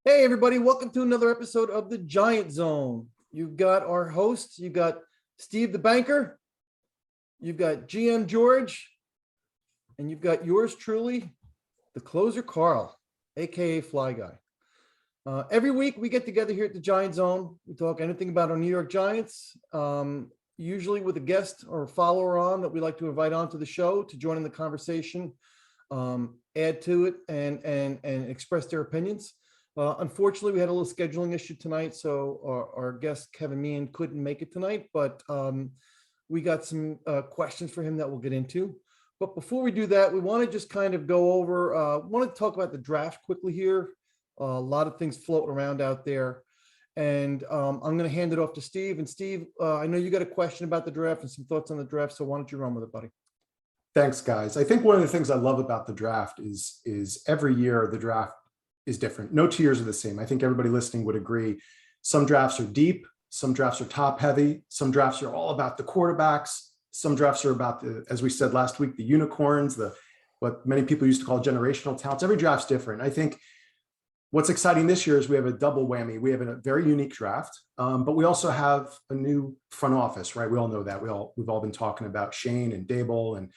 Hey, everybody, welcome to another episode of the Giant Zone. You've got our hosts, you've got Steve the Banker, you've got GM George, and you've got yours truly, the closer Carl, aka Fly Guy. Every week we get together here at the Giant Zone. We talk anything about our New York Giants, usually with a guest or a follower on that we like to invite onto the show to join in the conversation, add to it, and express their opinions. Unfortunately, we had a little scheduling issue tonight, so our guest, Kevin Meehan, couldn't make it tonight, but we got some questions for him that we'll get into. But before we do that, we want to just kind of go over, want to talk about the draft quickly here. A lot of things floating around out there. And I'm going to hand it off to Steve. And Steve, I know you got a question about the draft and some thoughts on the draft, so why don't you run with it, buddy? Thanks, guys. I think one of the things I love about the draft is every year the draft is different. No 2 years are the same. I think everybody listening would agree. Some drafts are deep, some drafts are top heavy, some drafts are all about the quarterbacks, some drafts are about the, as we said last week, the unicorns, what many people used to call generational talents. Every draft's different. I think what's exciting this year is we have a double whammy. We have a very unique draft, but we also have a new front office, right? We all know that. We've all been talking about Shane and Dable and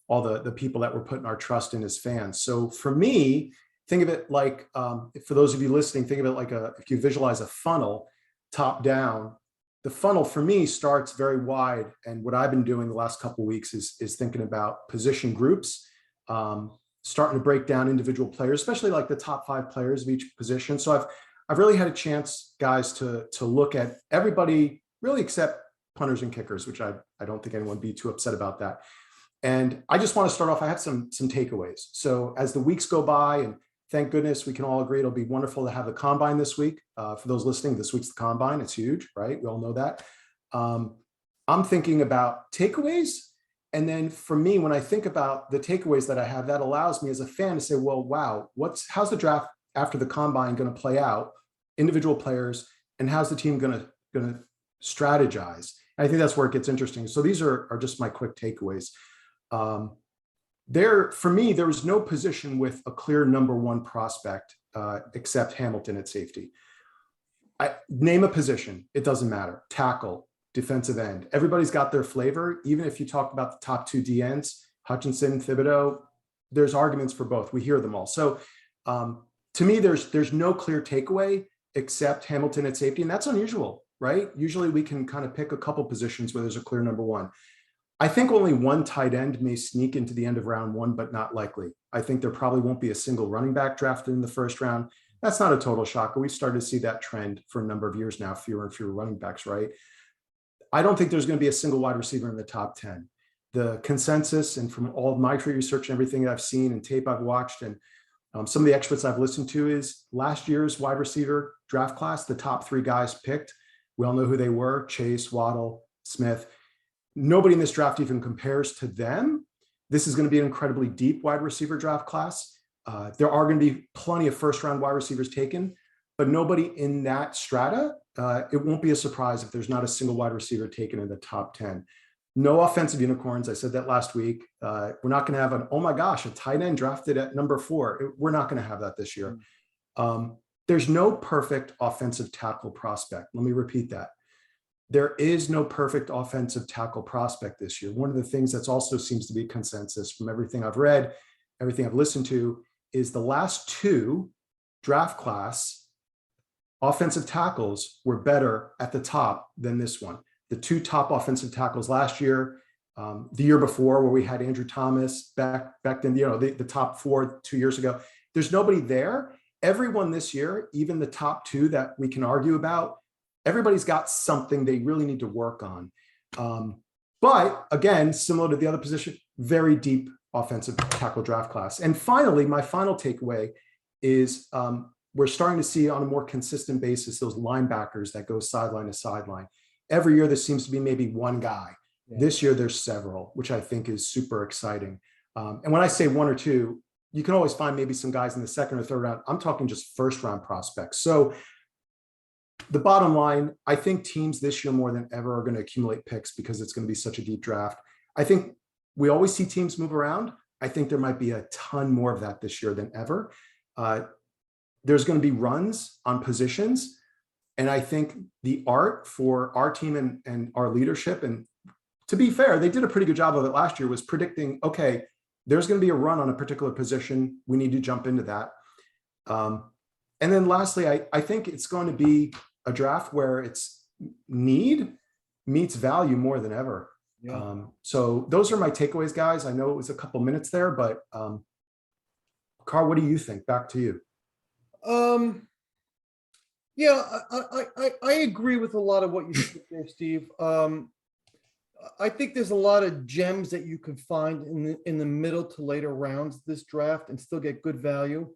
all the people that we're putting our trust in as fans. So for me, think of it like, for those of you listening, think of it like if you visualize a funnel top down, the funnel for me starts very wide. And what I've been doing the last couple of weeks is thinking about position groups, starting to break down individual players, especially like the top 5 players of each position. So I've really had a chance, guys, to look at everybody, really except punters and kickers, which I don't think anyone would be too upset about that. And I just want to start off, I have some takeaways. So as the weeks go by, and thank goodness we can all agree it'll be wonderful to have the combine this week. For those listening, this week's the combine. It's huge, right? We all know that. I'm thinking about takeaways. And then for me, when I think about the takeaways that I have, that allows me as a fan to say, well, wow, how's the draft after the combine going to play out, individual players, and how's the team going to strategize? And I think that's where it gets interesting. So these are just my quick takeaways. For me, there was no position with a clear number 1 prospect except Hamilton at safety. Name a position, it doesn't matter. Tackle, defensive end. Everybody's got their flavor. Even if you talk about the top 2 DNs, Hutchinson, Thibodeau, there's arguments for both. We hear them all. So to me, there's no clear takeaway except Hamilton at safety, and that's unusual, right? Usually we can kind of pick a couple positions where there's a clear number 1. I think only one tight end may sneak into the end of round 1, but not likely. I think there probably won't be a single running back drafted in the first round. That's not a total shocker. We've started to see that trend for a number of years now, fewer and fewer running backs, right? I don't think there's going to be a single wide receiver in the top 10. The consensus, and from all of my research and everything that I've seen and tape I've watched, and some of the experts I've listened to, is last year's wide receiver draft class, the top 3 guys picked. We all know who they were: Chase, Waddle, Smith. Nobody in this draft even compares to them. This is going to be an incredibly deep wide receiver draft class. There are going to be plenty of first-round wide receivers taken, but nobody in that strata. It won't be a surprise if there's not a single wide receiver taken in the top 10. No offensive unicorns. I said that last week. We're not going to have oh my gosh, a tight end drafted at number 4. We're not going to have that this year. There's no perfect offensive tackle prospect. Let me repeat that. There is no perfect offensive tackle prospect this year. One of the things that's also seems to be consensus from everything I've read, everything I've listened to, is the last 2 draft class offensive tackles were better at the top than this one. The 2 top offensive tackles last year, the year before, where we had Andrew Thomas, Becton, the top 4 2 years ago. There's nobody there. Everyone this year, even the top 2 that we can argue about, everybody's got something they really need to work on. But again, similar to the other position, very deep offensive tackle draft class. And finally, my final takeaway is we're starting to see on a more consistent basis those linebackers that go sideline to sideline. Every year there seems to be maybe one guy. Yeah. This year there's several, which I think is super exciting. And when I say 1 or 2, you can always find maybe some guys in the second or third round. I'm talking just first round prospects. So the bottom line, I think teams this year more than ever are going to accumulate picks because it's going to be such a deep draft. I think we always see teams move around. I think there might be a ton more of that this year than ever. there's going to be runs on positions. And I think the art for our team and our leadership, and to be fair, they did a pretty good job of it last year, was predicting, okay, there's going to be a run on a particular position. We need to jump into that. And then lastly, I think it's going to be a draft where it's need meets value more than ever. Yeah. So those are my takeaways, guys. I know it was a couple minutes there, but Carl, what do you think? Back to you. Yeah, I agree with a lot of what you said there, Steve. I think there's a lot of gems that you can find in the middle to later rounds of this draft and still get good value.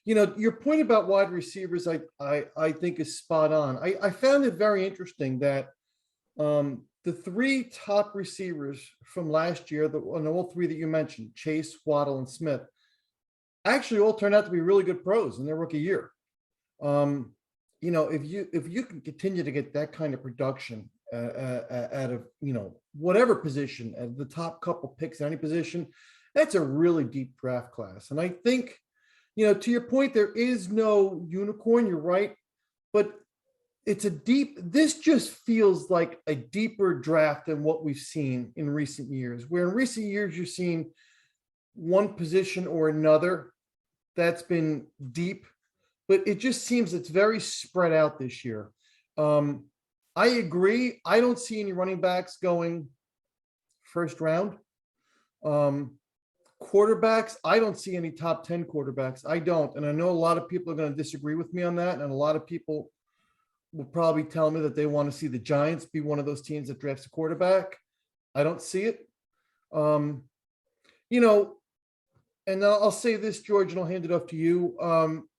You know, your point about wide receivers, I think is spot on. I found it very interesting that the three top receivers from last year, and all three that you mentioned, Chase, Waddle, and Smith, actually all turned out to be really good pros in their rookie year. You know, if you can continue to get that kind of production out of, you know, whatever position, at the top couple picks at any position, that's a really deep draft class. And I think, you know, to your point, there is no unicorn, you're right, but this just feels like a deeper draft than what we've seen in recent years, where in recent years you've seen one position or another that's been deep, but it just seems it's very spread out this year. I agree. I don't see any running backs going first round. Quarterbacks, I don't see any top 10 quarterbacks. I don't. And I know a lot of people are going to disagree with me on that. And a lot of people will probably tell me that they want to see the Giants be one of those teams that drafts a quarterback. I don't see it. You know, and I'll say this, George, and I'll hand it off to you.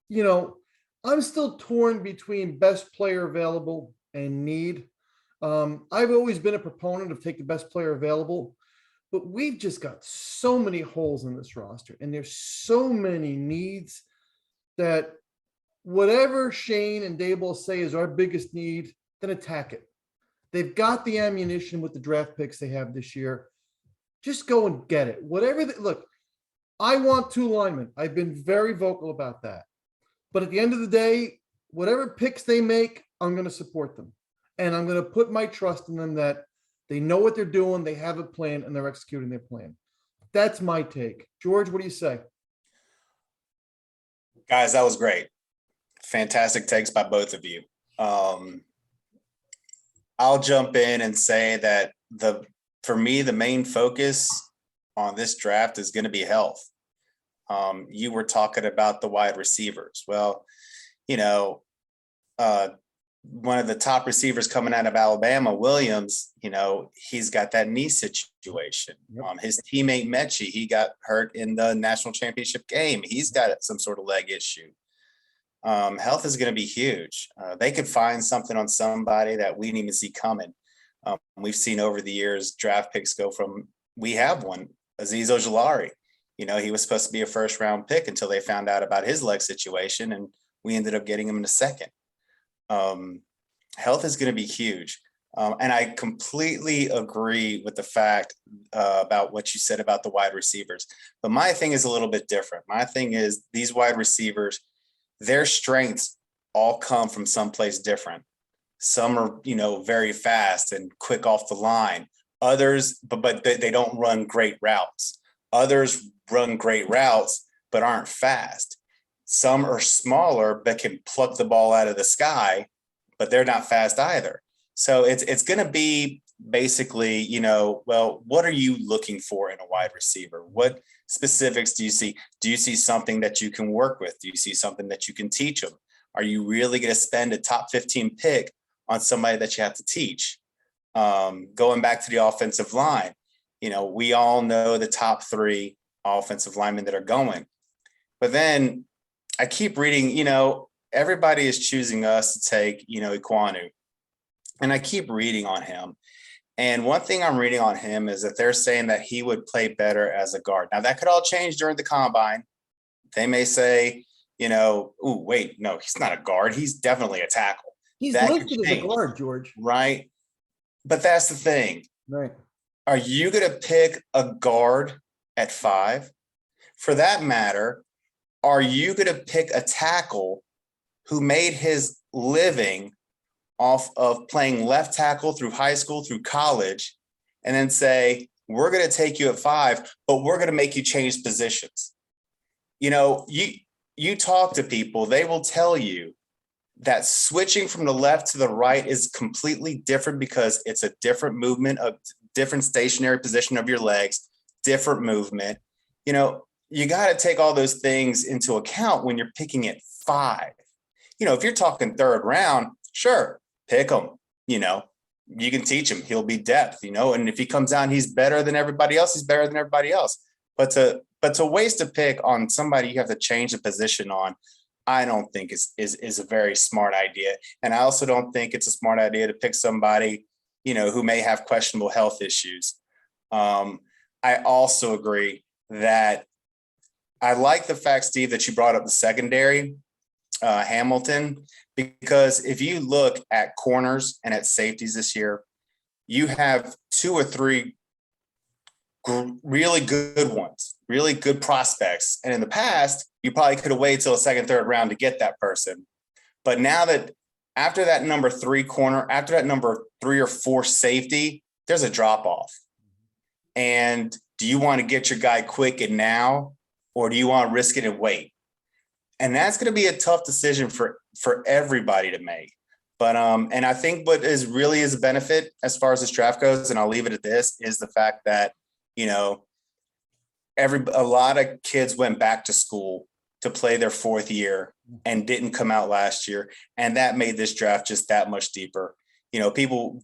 You know, I'm still torn between best player available and need. I've always been a proponent of take the best player available, but we've just got so many holes in this roster, and there's so many needs that whatever Shane and Dable say is our biggest need, then attack it. They've got the ammunition with the draft picks they have this year. Just go and get it. Look, I want two linemen. I've been very vocal about that. But at the end of the day, whatever picks they make, I'm going to support them. And I'm going to put my trust in them that they know what they're doing, they have a plan, and they're executing their plan. That's my take. George, what do you say? Guys, that was great. Fantastic takes by both of you. I'll jump in and say that for me, the main focus on this draft is going to be health. You were talking about the wide receivers. Well, you know, one of the top receivers coming out of Alabama, Williams, you know, he's got that knee situation. Yep. His teammate Mechie, he got hurt in the national championship game. He's got some sort of leg issue. Health is going to be huge. They could find something on somebody that we didn't even see coming. We've seen over the years draft picks go from, we have one, Azeez Ojulari. You know, he was supposed to be a first round pick until they found out about his leg situation, and we ended up getting him in a second. Health is going to be huge. And I completely agree with the fact about what you said about the wide receivers. But my thing is a little bit different. My thing is these wide receivers, their strengths all come from someplace different. Some are, you know, very fast and quick off the line. Others, but they don't run great routes. Others run great routes, but aren't fast. Some are smaller, but can pluck the ball out of the sky, but they're not fast either. So it's going to be basically, you know, well, what are you looking for in a wide receiver? What specifics do you see? Do you see something that you can work with? Do you see something that you can teach them? Are you really going to spend a top 15 pick on somebody that you have to teach? Going back to the offensive line, you know, we all know the top three offensive linemen that are going. But then I keep reading, you know, everybody is choosing us to take, you know, Ekwonu. And I keep reading on him. And one thing I'm reading on him is that they're saying that he would play better as a guard. Now, that could all change during the combine. They may say, you know, oh, wait, no, he's not a guard. He's definitely a tackle. He's That could listed as a change, guard, George. right? But that's the thing. Right. Are you going to pick a guard at 5? For that matter, are you going to pick a tackle who made his living off of playing left tackle through high school, through college, and then say, we're going to take you at 5, but we're going to make you change positions. You know, you talk to people, they will tell you that switching from the left to the right is completely different because it's a different movement, a different stationary position of your legs, different movement. You know, you got to take all those things into account when you're picking at 5. You know, if you're talking 3rd round, sure, pick him. You know, you can teach him. He'll be depth, you know, and if he comes out, he's better than everybody else. He's better than everybody else. But to waste a pick on somebody you have to change the position on, I don't think is a very smart idea. And I also don't think it's a smart idea to pick somebody, you know, who may have questionable health issues. I also agree that I like the fact, Steve, that you brought up the secondary, Hamilton, because if you look at corners and at safeties this year, you have 2 or 3 really good ones, really good prospects. And in the past, you probably could have waited till the 2nd, 3rd round to get that person. But now that after that number 3 corner, after that number 3 or 4 safety, there's a drop off. And do you want to get your guy quick and now, or do you want to risk it and wait? And that's going to be a tough decision for everybody to make. But and I think what is really is a benefit as far as this draft goes, and I'll leave it at this, is the fact that, you know, a lot of kids went back to school to play their 4th year and didn't come out last year. And that made this draft just that much deeper. You know,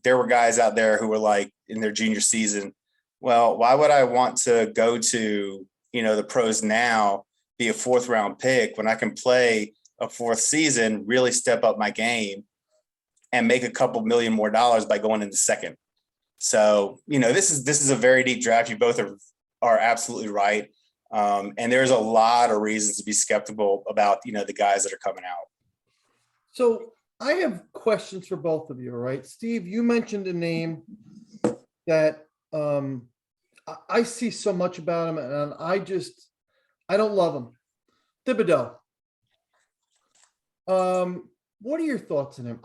there were guys out there who were like in their junior season, well, why would I want to go to, you know, the pros now, be a 4th round pick when I can play a 4th season, really step up my game and make a couple million more dollars by going in the 2nd. So, you know, this is a very deep draft. You both are absolutely right. And there's a lot of reasons to be skeptical about, you know, the guys that are coming out. So I have questions for both of you, all right? Steve, you mentioned a name that I see so much about him, and I don't love him. Thibodeau. What are your thoughts on him?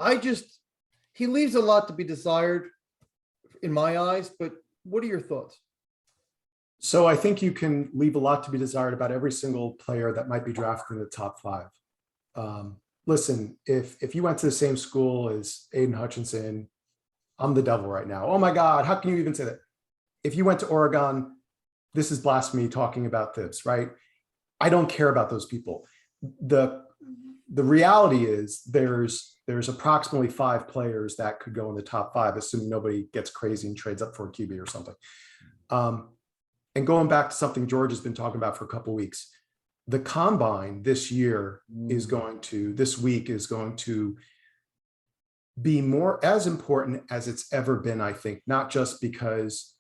He leaves a lot to be desired in my eyes, but what are your thoughts? So I think you can leave a lot to be desired about every single player that might be drafted in the top 5. Listen, if you went to the same school as Aiden Hutchinson, I'm the devil right now. Oh my God, how can you even say that? If you went to Oregon, this is blasphemy talking about this, right? I don't care about those people. The reality is there's approximately 5 players that could go in the top 5, assuming nobody gets crazy and trades up for a QB or something. And going back to something George has been talking about for a couple of weeks, the combine this week is going to be more as important as it's ever been, I think, not just because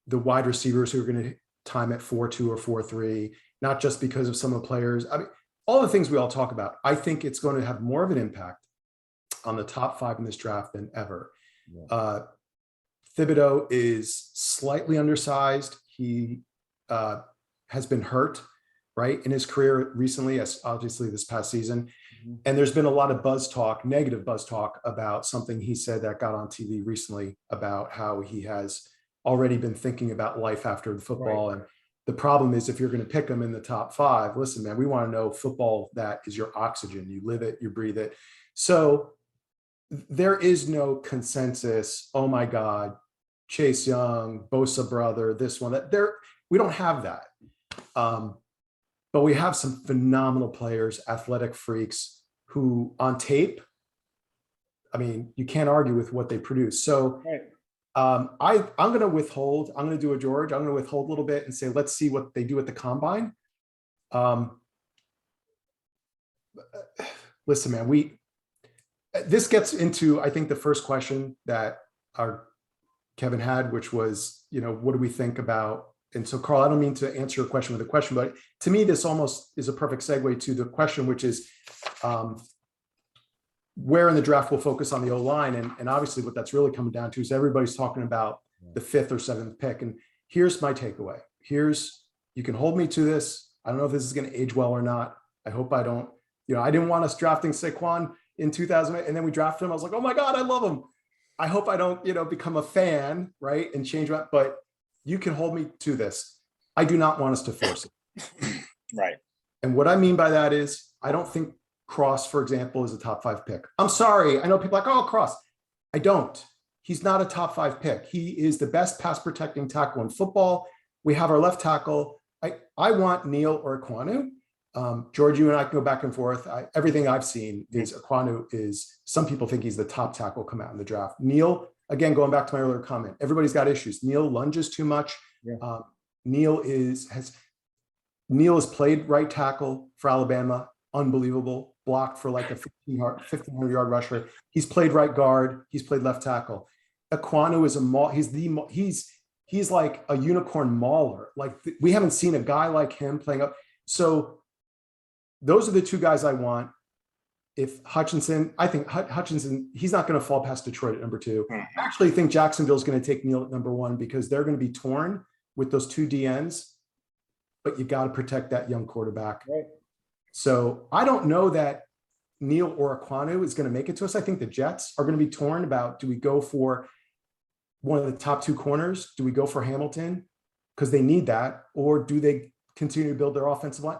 the wide receivers who are going to time at 4.2 or 4.3, not just because of some of the players. I mean, all the things we all talk about. I think it's going to have more of an impact on the top 5 in this draft than ever. Yeah. Thibodeau is slightly undersized. He has been hurt, right, in his career recently, as obviously this past season. Mm-hmm. And there's been a lot of negative buzz talk about something he said that got on TV recently about how he has already been thinking about life after the football. Right. And the problem is, if you're going to pick him in the top 5, listen, man, we want to know football that is your oxygen. You live it, you breathe it. So there is no consensus. Oh my God, Chase Young, Bosa brother, this one, that there, we don't have that. But we have some phenomenal players, athletic freaks who on tape, I mean, you can't argue with what they produce. So right. I'm going to withhold. I'm going to do a George. I'm going to withhold a little bit and say, let's see what they do at the combine. Listen, man, this gets into, I think, the first question that our Kevin had, which was, you know, what do we think about? And so, Carl, I don't mean to answer your question with a question, but to me, this almost is a perfect segue to the question, which is where in the draft we'll focus on the O-line. And obviously what that's really coming down to is everybody's talking about the 5th or 7th pick. And here's my takeaway. You can hold me to this. I don't know if this is going to age well or not. I hope I don't, I didn't want us drafting Saquon in 2008, and then we drafted him. I was like, oh my God, I love him. I hope I don't, become a fan, right? And change my, but you can hold me to this. I do not want us to force it. Right. And what I mean by that is, I don't think Cross, for example, is a top 5 pick. I'm sorry. I know people are like, oh, Cross. I don't. He's not a top 5 pick. He is the best pass protecting tackle in football. We have our left tackle. I want Neal or Ekwonu. George, you and I can go back and forth. Everything I've seen is Ekwonu is, some people think he's the top tackle come out in the draft. Neal, again, going back to my earlier comment, everybody's got issues. Neal lunges too much. Yeah. Neal has played right tackle for Alabama. Unbelievable. Blocked for like a 1,500-yard rusher. He's played right guard. He's played left tackle. Ekwonu is a maul. He's like a unicorn mauler. Like we haven't seen a guy like him playing up. So those are the 2 guys I want. If Hutchinson, I think Hutchinson, he's not going to fall past Detroit at number 2. I actually think Jacksonville's going to take Neal at number 1 because they're going to be torn with those 2 DNs, but you got to protect that young quarterback. Right. So I don't know that Neal or Ekwonu is going to make it to us. I think the Jets are going to be torn about, do we go for one of the top 2 corners? Do we go for Hamilton? Because they need that. Or do they continue to build their offensive line?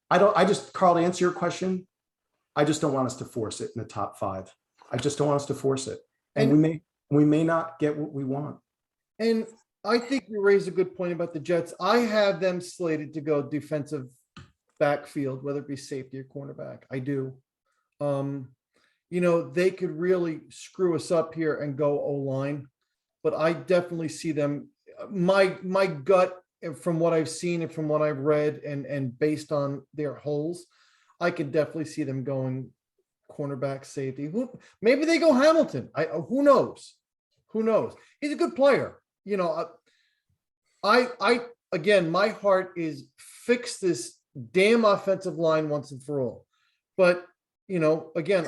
Carl, to answer your question, I just don't want us to force it in the top 5. I just don't want us to force it. And we may not get what we want. And I think you raised a good point about the Jets. I have them slated to go defensive backfield, whether it be safety or cornerback. I do. They could really screw us up here and go O-line, but I definitely see them. My gut, from what I've seen and from what I've read and based on their holes, I could definitely see them going cornerback, safety. Maybe they go Hamilton. Who knows? Who knows? He's a good player. Again, my heart is fix this damn offensive line once and for all. But again,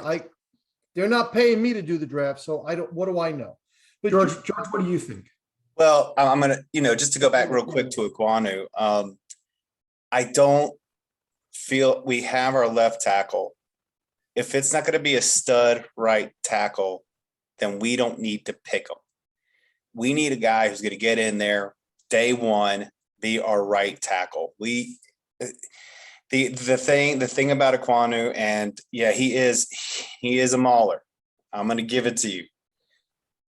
they're not paying me to do the draft, so what do I know? But George, what do you think? Well, I'm going to, just to go back real quick to Ekwonu. I don't feel we have our left tackle. If it's not going to be a stud right tackle, then we don't need to pick him. We need a guy who's going to get in there day one, be our right tackle. The thing about Ekwonu, and yeah, he is a mauler. I'm going to give it to you.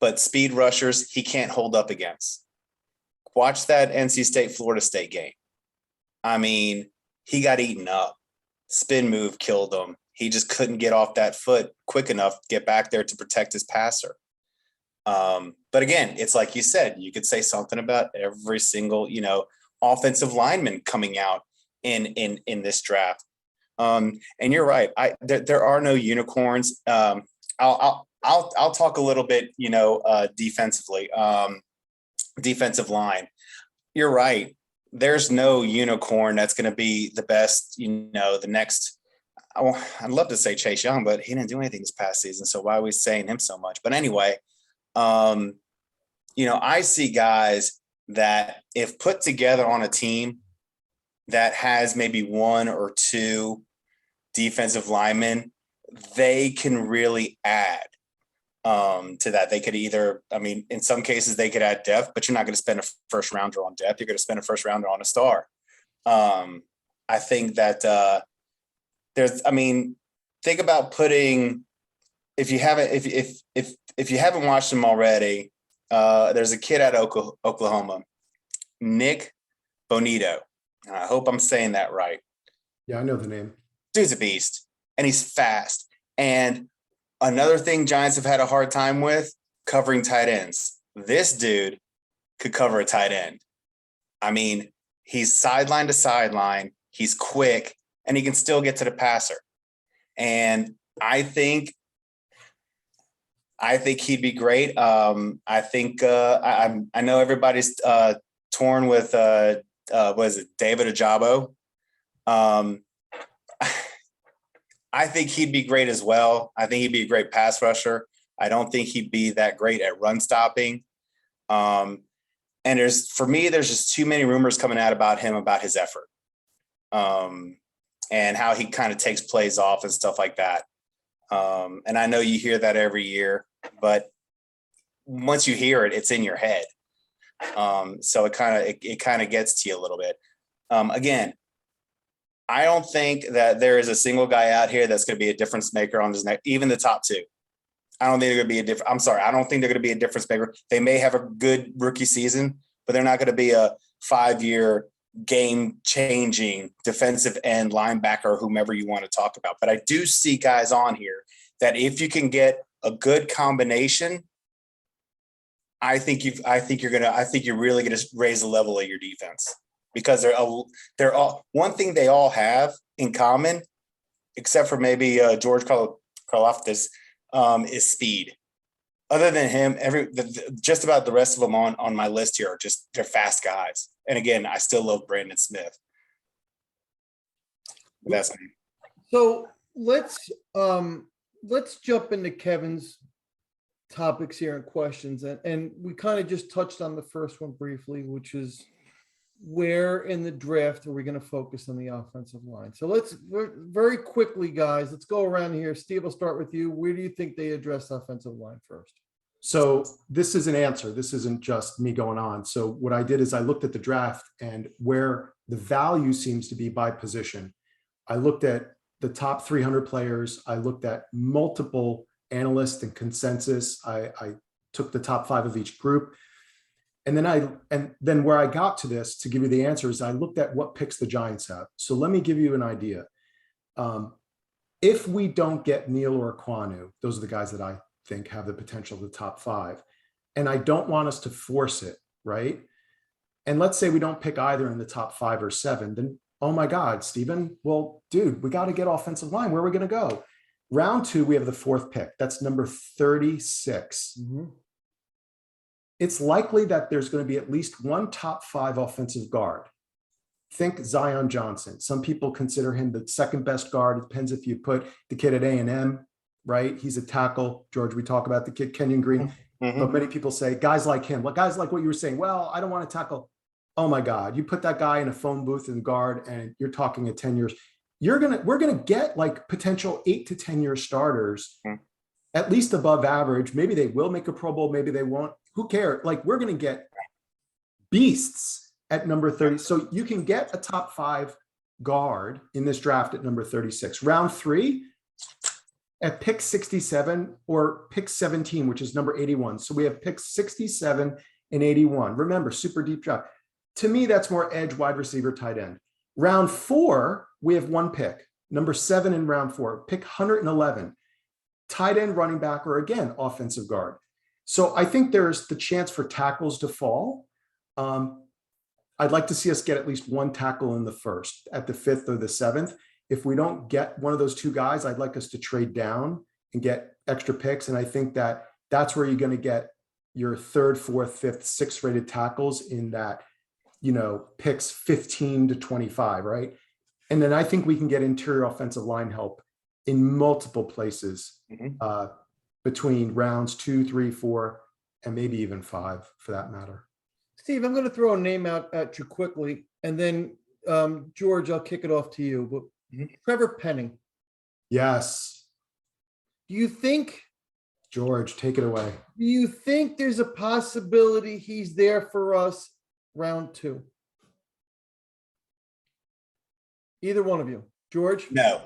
But speed rushers, he can't hold up against. Watch that NC State, Florida State game. I mean, he got eaten up. Spin move killed him. He just couldn't get off that foot quick enough to get back there to protect his passer. But again, it's like you said, you could say something about every single, offensive lineman coming out in this draft. And you're right. There are no unicorns. I'll talk a little bit, defensively, defensive line. You're right. There's no unicorn that's going to be the best, the next. I'd love to say Chase Young, but he didn't do anything this past season. So why are we saying him so much? But anyway, I see guys that if put together on a team that has maybe 1 or 2 defensive linemen, they can really add to that. They could either, in some cases they could add depth, but you're not going to spend a first rounder on depth. You're going to spend a first rounder on a star. I think that think about putting, if you haven't watched them already, there's a kid out of Oklahoma, Nick Bonito. I hope I'm saying that right. Yeah, I know the name. Dude's a beast, and he's fast. And another thing Giants have had a hard time with, covering tight ends. This dude could cover a tight end. He's sideline to sideline. He's quick, and he can still get to the passer. And I think he'd be great. I know everybody's torn with David Ojabo. I think he'd be great as well. I think he'd be a great pass rusher. I don't think he'd be that great at run stopping. And there's just too many rumors coming out about him, about his effort. and how he kind of takes plays off and stuff like that. And I know you hear that every year, but once you hear it, it's in your head. So it kind of gets to you a little bit. Again, I don't think that there is a single guy out here that's going to be a difference maker on this next, even the top two. I don't think they're going to be a different. I'm sorry. I don't think they're going to be a difference maker. They may have a good rookie season, but they're not going to be a 5-year game changing defensive end linebacker or whomever you want to talk about. But I do see guys on here that if you can get a good combination, I think you're really going to raise the level of your defense, because they're all one thing they all have in common, except for maybe George Karlaftis, is speed. Other than him, just about the rest of them on my list here are they're fast guys. And again, I still love Brandon Smith. That's me. So let's jump into Kevin's topics here and questions. And we kind of just touched on the first one briefly, which is where in the draft are we going to focus on the offensive line? So let's very quickly, guys, let's go around here. Steve, I'll start with you. Where do you think they address offensive line first? So this is an answer. This isn't just me going on. So what I did is I looked at the draft and where the value seems to be by position. I looked at the top 300 players. I looked at multiple analysts and consensus. I took the top 5 of each group. And then where I got to this to give you the answer is I looked at what picks the Giants have. So let me give you an idea. If we don't get Neal or Ekwonu, those are the guys that I think have the potential of the top 5. And I don't want us to force it, right? And let's say we don't pick either in the top 5 or 7, then, oh my God, Steven, well, dude, we got to get offensive line. Where are we going to go? Round 2, we have the 4th pick. That's number 36. Mm-hmm. It's likely that there's going to be at least one top 5 offensive guard. Think Zion Johnson. Some people consider him the second best guard. It depends if you put the kid at A&M, right? He's a tackle. George, we talk about the kid, Kenyon Green. Mm-hmm. But many people say guys like him, guys like what you were saying. Well, I don't want to tackle. Oh my God. You put that guy in a phone booth and guard, and you're talking at 10 years. We're going to get like potential 8 to 10 year starters, at least above average. Maybe they will make a Pro Bowl. Maybe they won't. Who cares? Like, we're going to get beasts at number 30. So you can get a top 5 guard in this draft at number 36. Round 3 at pick 67 or pick 17, which is number 81. So we have picks 67 and 81. Remember, super deep draft. To me, that's more edge, wide receiver, tight end. Round 4, we have 1 pick, number 7 in round 4, pick 111, tight end, running back, or again, offensive guard. So I think there's the chance for tackles to fall. I'd like to see us get at least 1 tackle in the 1st, at the 5th or the 7th. If we don't get one of those 2 guys, I'd like us to trade down and get extra picks. And I think that that's where you're going to get your 3rd, 4th, 5th, 6th rated tackles in that, picks 15 to 25, right? And then I think we can get interior offensive line help in multiple places between rounds 2, 3, 4, and maybe even 5 for that matter. Steve, I'm going to throw a name out at you quickly, and then George, I'll kick it off to you. But Trevor Penning. Yes. Do you think, George, take it away. Do you think there's a possibility he's there for us round 2? Either one of you. George? No,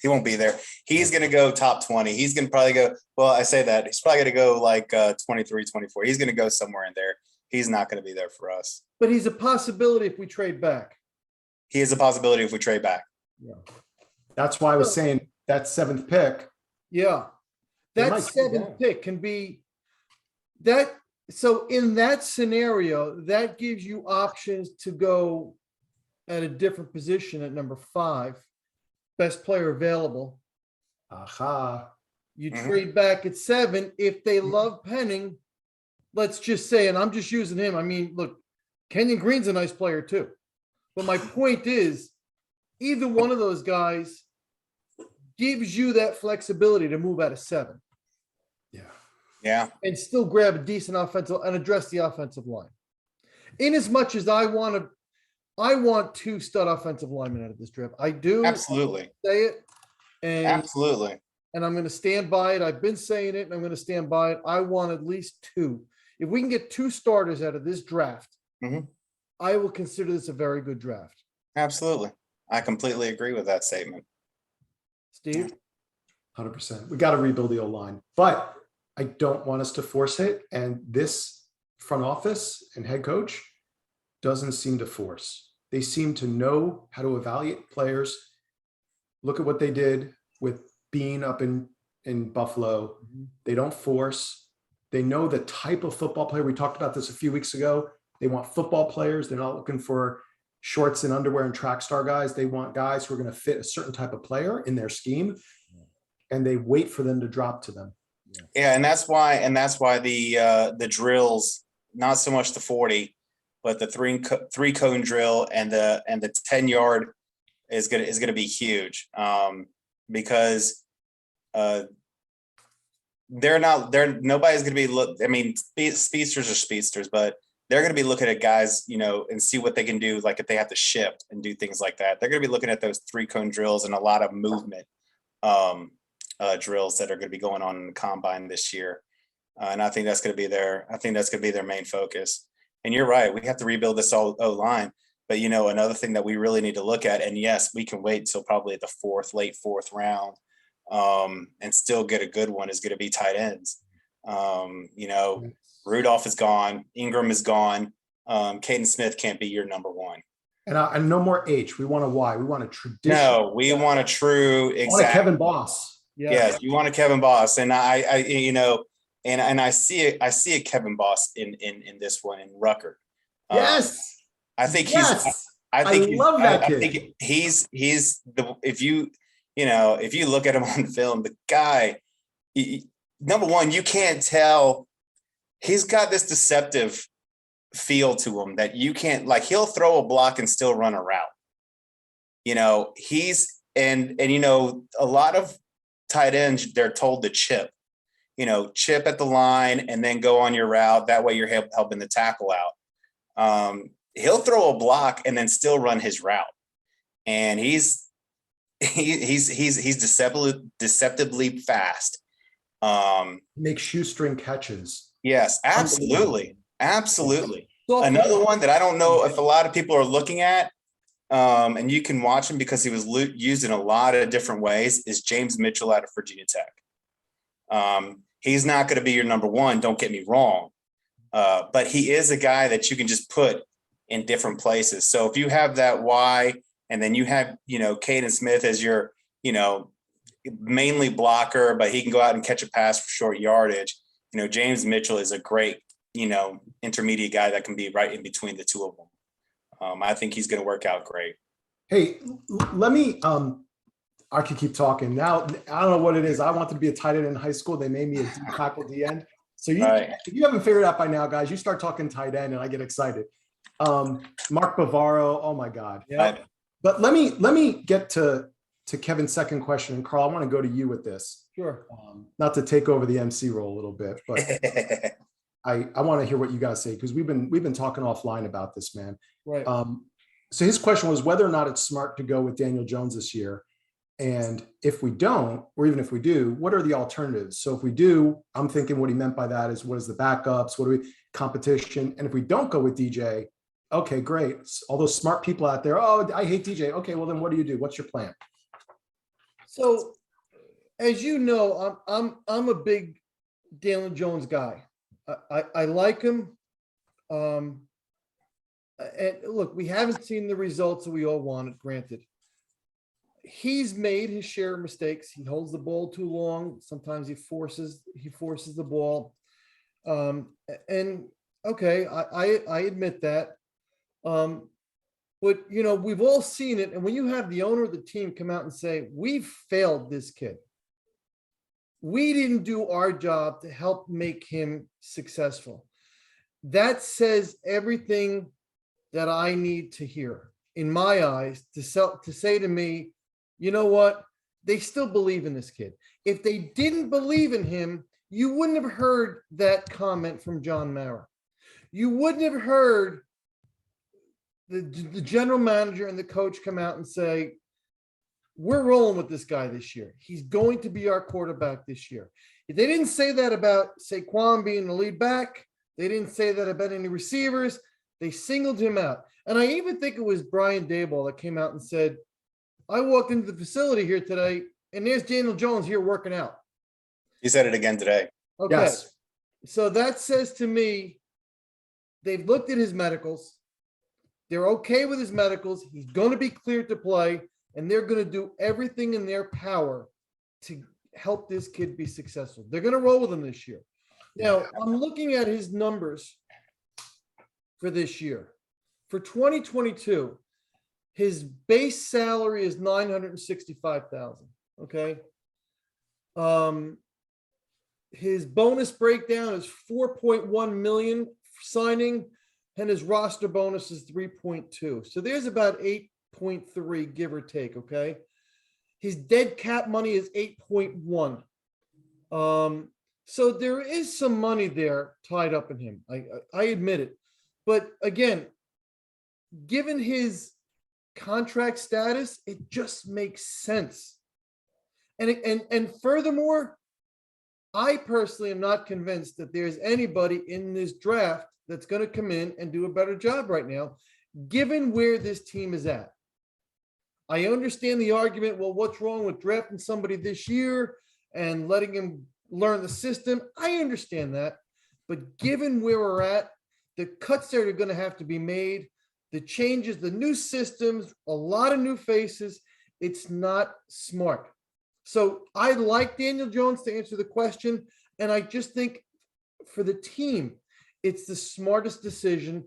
he won't be there. He's going to go top 20. He's going to probably go, well, I say that. He's probably going to go like 23, 24. He's going to go somewhere in there. He's not going to be there for us. But he's a possibility if we trade back. He is a possibility if we trade back. Yeah. That's why I was saying that 7th pick. Yeah. That 7th pick can be that. So in that scenario, that gives you options to go at a different position at number 5, best player available. Aha. You trade back at 7. If they love Penning, let's just say, and I'm just using him. I mean, look, Kenyon Green's a nice player too. But my point is, either one of those guys gives you that flexibility to move out of 7. Yeah. And still grab a decent offensive and address the offensive line. In as much as I want to I want 2 stud offensive linemen out of this draft. I do. Absolutely. Say it. And Absolutely. I'm going to stand by it. I've been saying it and I'm going to stand by it. I want at least 2. If we can get 2 starters out of this draft, Mhm. I will consider this a very good draft. Absolutely. I completely agree with that statement. Steve? 100%. We got to rebuild the O-line, but I don't want us to force it. And this front office and head coach doesn't seem to force. They seem to know how to evaluate players. Look at what they did with Bean up in Buffalo. They don't force. They know the type of football player. We talked about this a few weeks ago. They want football players. They're not looking for shorts and underwear and track star guys. They want guys who are going to fit a certain type of player in their scheme, and they wait for them to drop to them. Yeah, and that's why the drills, not so much the 40, but the three cone drill and the 10-yard is gonna be huge, because nobody's gonna be I mean, speedsters are speedsters, but they're going to be looking at guys, and see what they can do. Like if they have to shift and do things like that, they're going to be looking at those 3 cone drills and a lot of movement drills that are going to be going on in the combine this year. And I think that's going to be their main focus. And you're right. We have to rebuild this O-line. But, another thing that we really need to look at, and yes, we can wait until probably the late fourth round and still get a good one, is going to be tight ends. Rudolph is gone. Ingram is gone. Caden Smith can't be your number 1. And no more H. We want a Y. We want a tradition. No, we want a true want a Kevin Boss. Yes, you want a Kevin Boss, and I see a Kevin Boss in this one in Rucker. Yes, I think yes. I love that kid. I think he's the if you look at him on film, the guy. Number one, you can't tell. He's got this deceptive feel to him that you can't, like, he'll throw a block and still run a route. He's and a lot of tight ends, they're told to chip at the line and then go on your route. That way you're helping the tackle out. He'll throw a block and then still run his route. And he's deceptively fast. Make shoestring catches. Yes, absolutely. Absolutely. Another one that I don't know if a lot of people are looking at, and you can watch him because he was used in a lot of different ways, is James Mitchell out of Virginia Tech. He's not going to be your number 1, don't get me wrong, but he is a guy that you can just put in different places. So if you have that Y, and then you have, Caden Smith as your, mainly blocker, but he can go out and catch a pass for short yardage. James Mitchell is a great, intermediate guy that can be right in between the two of them. I think he's going to work out great. Hey, let me, I could keep talking now. I don't know what it is. I wanted to be a tight end in high school. They made me a tackle D end. So if you haven't figured out by now, guys, you start talking tight end and I get excited. Mark Bavaro. Oh my God. Yeah. But let me get to Kevin's second question. And Carl, I want to go to you with this. Sure. Not to take over the MC role a little bit, but I want to hear what you guys say, because we've been talking offline about this, man. Right. So his question was whether or not it's smart to go with Daniel Jones this year. And if we don't, or even if we do, what are the alternatives? So if we do, I'm thinking what he meant by that is, what is the backups? What are we competition? And if we don't go with DJ, okay, great. All those smart people out there, oh, I hate DJ. Okay, well then what do you do? What's your plan? So, as you know, I'm a big Daniel Jones guy. I like him. And look, we haven't seen the results that we all wanted, granted. He's made his share of mistakes. He holds the ball too long. Sometimes he forces the ball. And okay, I admit that. But we've all seen it. And when you have the owner of the team come out and say, we've failed this kid. We didn't do our job to help make him successful. That says everything that I need to hear, in my eyes, to say to me, you know what? They still believe in this kid. If they didn't believe in him, you wouldn't have heard that comment from John Mara. You wouldn't have heard the general manager and the coach come out and say, we're rolling with this guy this year. He's going to be our quarterback this year. They didn't say that about Saquon being the lead back. They didn't say that about any receivers. They singled him out. And I even think it was Brian Daboll that came out and said, I walked into the facility here today and there's Daniel Jones here working out. He said it again today. Okay. Yes. So that says to me, they've looked at his medicals. They're okay with his medicals. He's going to be cleared to play, and they're going to do everything in their power to help this kid be successful. They're going to roll with him this year. Now, I'm looking at his numbers for this year. For 2022, his base salary is $965,000. Okay. His bonus breakdown is 4.1 million signing, and his roster bonus is 3.2. So there's about 8.3, give or take. Okay. His dead cap money is 8.1. So there is some money there tied up in him. I admit it. But again, given his contract status, it just makes sense. And furthermore, I personally am not convinced that there's anybody in this draft that's going to come in and do a better job right now, given where this team is at. I understand the argument, well, what's wrong with drafting somebody this year and letting him learn the system? I understand that. But given where we're at, the cuts that are going to have to be made, the changes, the new systems, a lot of new faces, it's not smart. So I like Daniel Jones to answer the question. And I just think for the team, it's the smartest decision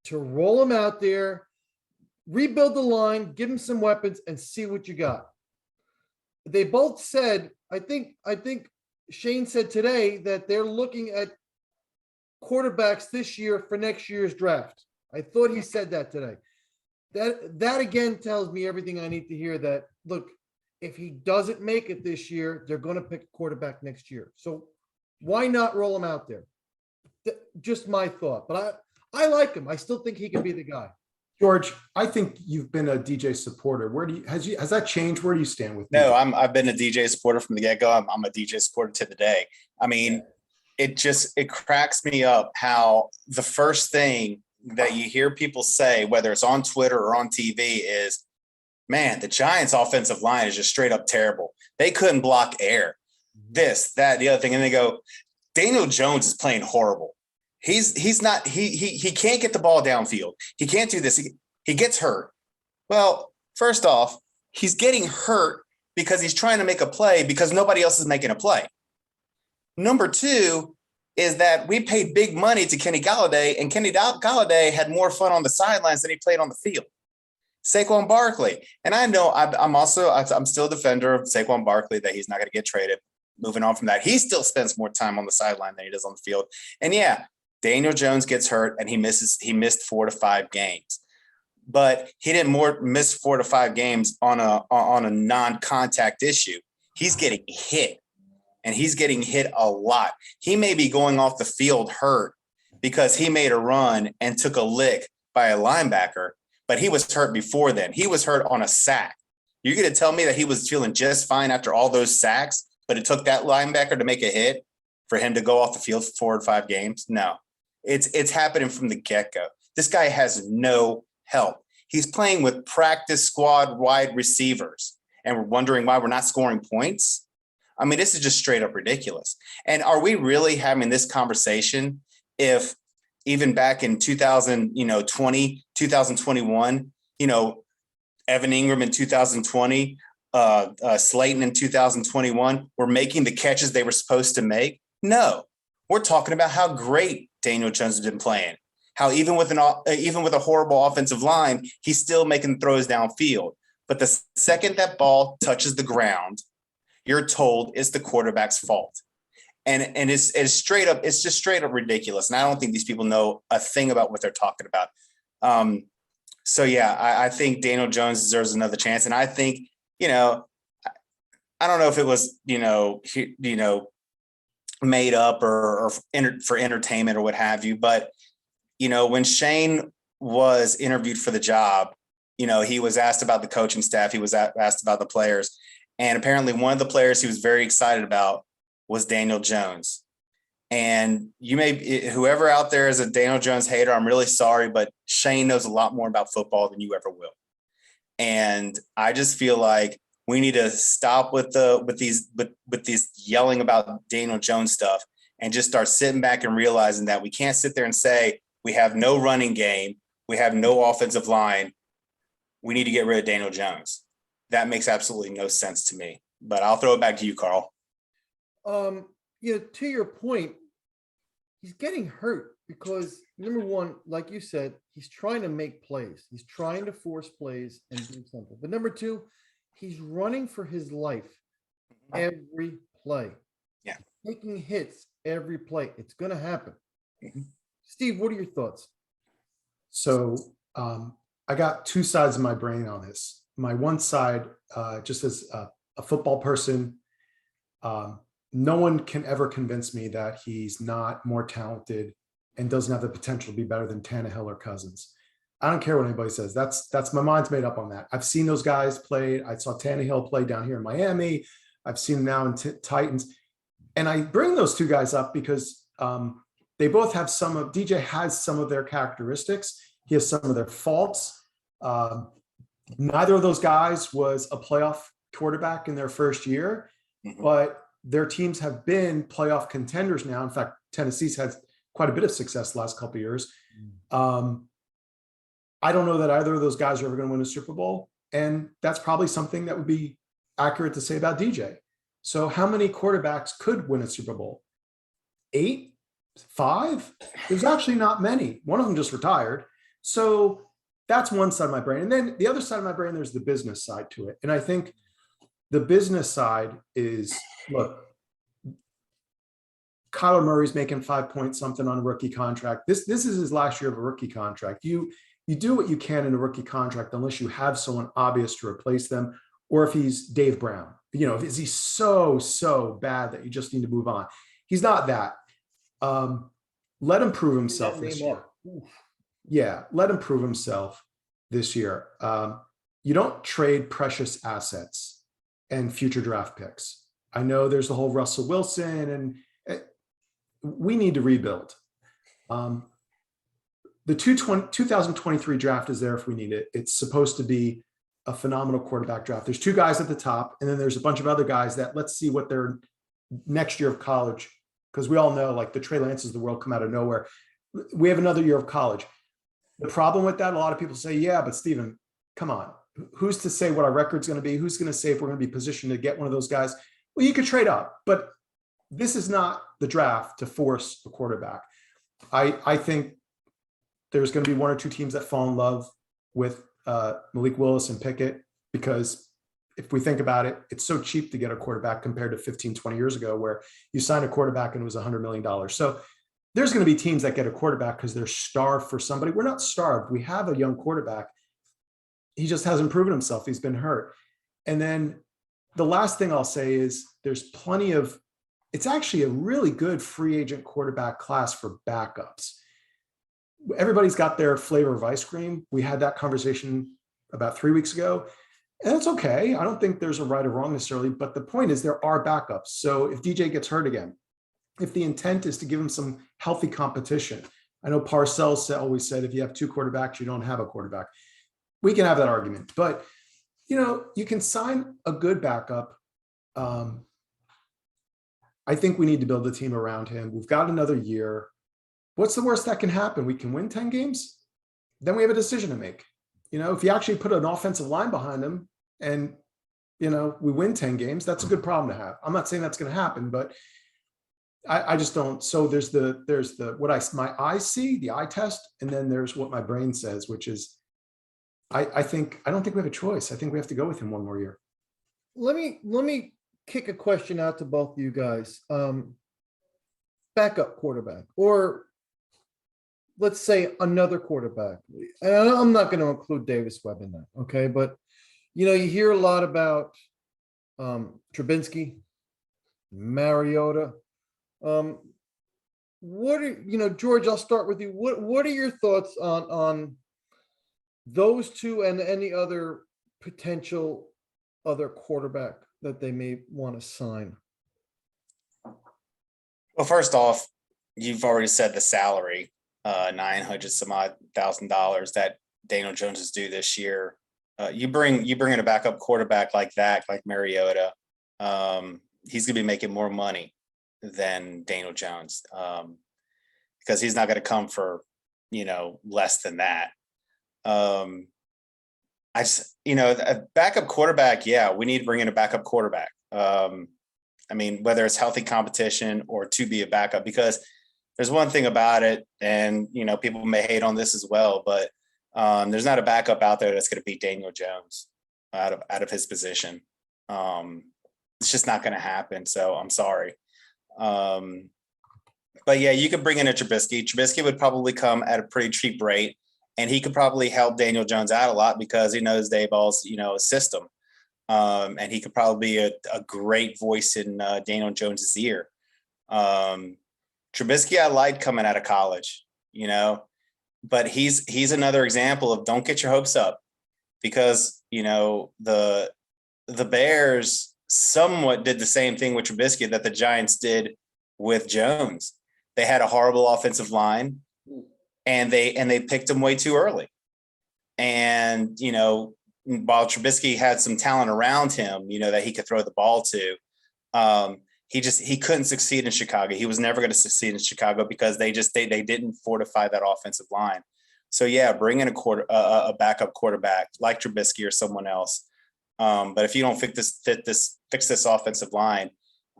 to roll him out there, rebuild the line, give him some weapons, and see what you got. They both said, I think Shane said today that they're looking at quarterbacks this year for next year's draft. I thought he said that today. That again tells me everything I need to hear, that, look, if he doesn't make it this year, they're going to pick a quarterback next year. So why not roll him out there? Just my thought. But I like him. I still think he can be the guy. George, I think you've been a DJ supporter. Has that changed? Where do you stand with No, DJ? I've been a DJ supporter from the get-go. I'm a DJ supporter to the day. I mean, it cracks me up how the first thing that you hear people say, whether it's on Twitter or on TV, is, man, the Giants offensive line is just straight up terrible. They couldn't block air. This, that, the other thing. And they go, Daniel Jones is playing horrible. He's not, he can't get the ball downfield. He can't do this. He gets hurt. Well, first off, he's getting hurt because he's trying to make a play because nobody else is making a play. Number two is that we paid big money to Kenny Golladay, and Kenny Golladay had more fun on the sidelines than he played on the field. Saquon Barkley. And I know I'm still a defender of Saquon Barkley, that he's not going to get traded. Moving on from that, he still spends more time on the sideline than he does on the field. And yeah, Daniel Jones gets hurt and he missed 4 to 5 games. But he didn't miss 4 to 5 games on a non-contact issue. He's getting hit, and he's getting hit a lot. He may be going off the field hurt because he made a run and took a lick by a linebacker, but he was hurt before then. He was hurt on a sack. You're going to tell me that he was feeling just fine after all those sacks, but it took that linebacker to make a hit for him to go off the field for 4 or 5 games? No, it's happening from the get-go. This guy has no help. He's playing with practice squad wide receivers, and we're wondering why we're not scoring points. I mean, this is just straight up ridiculous. And are we really having this conversation if even back in 2020, 2021, Evan Ingram in 2020, Slayton in 2021 were making the catches they were supposed to make? No, we're talking about how great Daniel Jones has been playing. How even with a horrible offensive line, he's still making throws downfield. But the second that ball touches the ground, you're told it's the quarterback's fault. And it's just straight up ridiculous. And I don't think these people know a thing about what they're talking about. So yeah, I think Daniel Jones deserves another chance. And I think, I don't know if it was, made up or for entertainment or what have you, but when Shane was interviewed for the job, he was asked about the coaching staff. He was asked about the players. And apparently one of the players he was very excited about was Daniel Jones. And whoever out there is a Daniel Jones hater, I'm really sorry, but Shane knows a lot more about football than you ever will. And I just feel like we need to stop with these yelling about Daniel Jones stuff and just start sitting back and realizing that we can't sit there and say we have no running game, we have no offensive line. We need to get rid of Daniel Jones. That makes absolutely no sense to me. But I'll throw it back to you, Carl. To your point, he's getting hurt because number one, like you said, he's trying to make plays. He's trying to force plays and do something. But number two, he's running for his life every play. Yeah. Taking hits every play. It's going to happen. Mm-hmm. Steve, what are your thoughts? So I got two sides of my brain on this. My one side, just as a football person, no one can ever convince me that he's not more talented and doesn't have the potential to be better than Tannehill or Cousins. I don't care what anybody says. That's my mind's made up on that. I've seen those guys play. I saw Tannehill play down here in Miami. I've seen him now in Titans. And I bring those two guys up because they both have DJ has some of their characteristics. He has some of their faults. Neither of those guys was a playoff quarterback in their first year, but their teams have been playoff contenders now. In fact, Tennessee's had quite a bit of success the last couple of years. I don't know that either of those guys are ever going to win a Super Bowl. And that's probably something that would be accurate to say about DJ. So how many quarterbacks could win a Super Bowl? 8? 5? There's actually not many. One of them just retired. So that's one side of my brain. And then the other side of my brain, there's the business side to it. And I think the business side is, look, Kyler Murray's making 5 point something on a rookie contract. This is his last year of a rookie contract. You do what you can in a rookie contract unless you have someone obvious to replace them, or if he's Dave Brown. Is he so bad that you just need to move on? He's not that. Let him prove himself this year. Yeah, let him prove himself this year. You don't trade precious assets and future draft picks. I know there's the whole Russell Wilson, and we need to rebuild. The 2023 draft is there if we need it. It's supposed to be a phenomenal quarterback draft. There's 2 guys at the top, and then there's a bunch of other guys that let's see what their next year of college, because we all know like the Trey Lances of the world come out of nowhere. We have another year of college. The problem with that, a lot of people say, yeah, but Steven, come on. Who's to say what our record's going to be? Who's going to say if we're going to be positioned to get one of those guys? Well, you could trade up, but this is not the draft to force a quarterback. I think there's going to be 1 or 2 teams that fall in love with Malik Willis and Pickett, because if we think about it, it's so cheap to get a quarterback compared to 15, 20 years ago where you signed a quarterback and it was $100 million. So there's going to be teams that get a quarterback because they're starved for somebody. We're not starved. We have a young quarterback. He just hasn't proven himself. He's been hurt. And then the last thing I'll say is there's it's actually a really good free agent quarterback class for backups. Everybody's got their flavor of ice cream. We had that conversation about 3 weeks ago, and it's okay. I don't think there's a right or wrong necessarily, but the point is there are backups. So if DJ gets hurt again, if the intent is to give him some healthy competition, I know Parcells always said, if you have 2 quarterbacks, you don't have a quarterback. We can have that argument, but you can sign a good backup. I think we need to build a team around him. We've got another year. What's the worst that can happen? We can win 10 games. Then we have a decision to make. If you actually put an offensive line behind him and, we win 10 games, that's a good problem to have. I'm not saying that's going to happen, but I just don't. So there's my eyes see, the eye test, and then there's what my brain says, which is, I don't think we have a choice. I think we have to go with him 1 more year. Let me kick a question out to both of you guys. Backup quarterback, or let's say another quarterback. And I'm not going to include Davis Webb in that. Okay. But, you hear a lot about Trubinsky, Mariota. What are, George, I'll start with you. What are your thoughts on those two and any other potential other quarterback that they may want to sign. Well, first off, you've already said the salary, 900 some odd $1,000 that Daniel Jones is due this year. You bring in a backup quarterback like that, like Mariota, he's gonna be making more money than Daniel Jones, because he's not gonna come for, less than that. A backup quarterback, yeah, we need to bring in a backup quarterback. Whether it's healthy competition or to be a backup, because there's one thing about it, and people may hate on this as well, but there's not a backup out there that's going to beat Daniel Jones out of his position. It's just not going to happen. So I'm sorry. But yeah, you could bring in a Trubisky. Trubisky would probably come at a pretty cheap rate, and he could probably help Daniel Jones out a lot because he knows Daboll's, system. And he could probably be a great voice in Daniel Jones's ear. Trubisky, I liked coming out of college, but he's another example of don't get your hopes up, because, the Bears somewhat did the same thing with Trubisky that the Giants did with Jones. They had a horrible offensive line, and they picked him way too early. And, while Trubisky had some talent around him, that he could throw the ball to, he couldn't succeed in Chicago. He was never going to succeed in Chicago because they didn't fortify that offensive line. So yeah, bring in a backup quarterback like Trubisky or someone else. But if you don't fix this offensive line,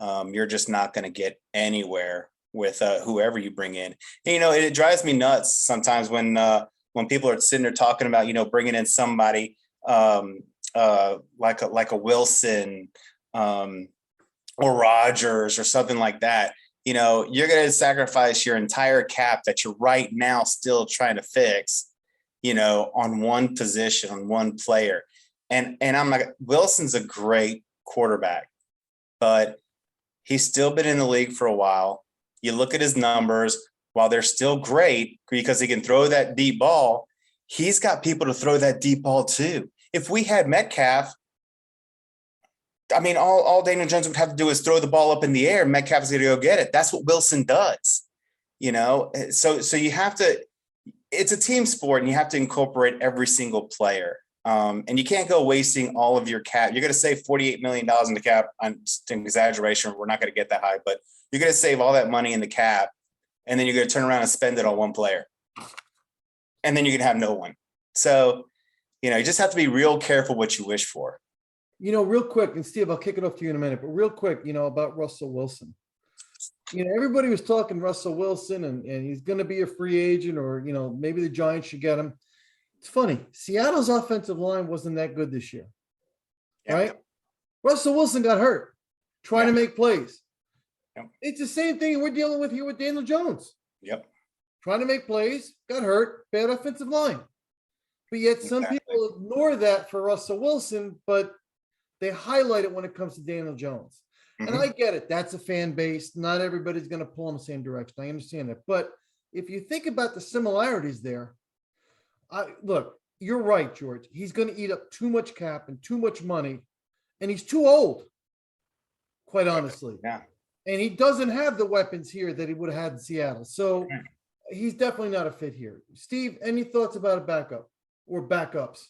you're just not going to get anywhere with whoever you bring in. And, it drives me nuts sometimes when people are sitting there talking about, bringing in somebody like a Wilson or Rodgers or something like that. You're going to sacrifice your entire cap that you're right now still trying to fix, on one position, on one player. And I'm like, Wilson's a great quarterback, but he's still been in the league for a while. You look at his numbers, while they're still great because he can throw that deep ball, he's got people to throw that deep ball too. If we had Metcalf, all Daniel Jones would have to do is throw the ball up in the air. Metcalf is going to go get it. That's what Wilson does, So you have to. It's a team sport, and you have to incorporate every single player. And you can't go wasting all of your cap. You're going to save $48 million in the cap. I'm just an exaggeration. We're not going to get that high, but you're going to save all that money in the cap, and then you're going to turn around and spend it on one player, and then you're going to have no one. So, you just have to be real careful what you wish for. Real quick, and Steve, I'll kick it off to you in a minute, but real quick, about Russell Wilson. Everybody was talking Russell Wilson and he's going to be a free agent, or, maybe the Giants should get him. It's funny. Seattle's offensive line wasn't that good this year, right? Russell Wilson got hurt trying to make plays. Yep. It's the same thing we're dealing with here with Daniel Jones. Yep. Trying to make plays, got hurt, bad offensive line. But yet some people ignore that for Russell Wilson, but they highlight it when it comes to Daniel Jones. Mm-hmm. And I get it. That's a fan base. Not everybody's going to pull in the same direction. I understand that. But if you think about the similarities there, look, you're right, George. He's going to eat up too much cap and too much money, and he's too old, quite honestly. Yeah. And he doesn't have the weapons here that he would have had in Seattle. So he's definitely not a fit here. Steve, any thoughts about a backup or backups?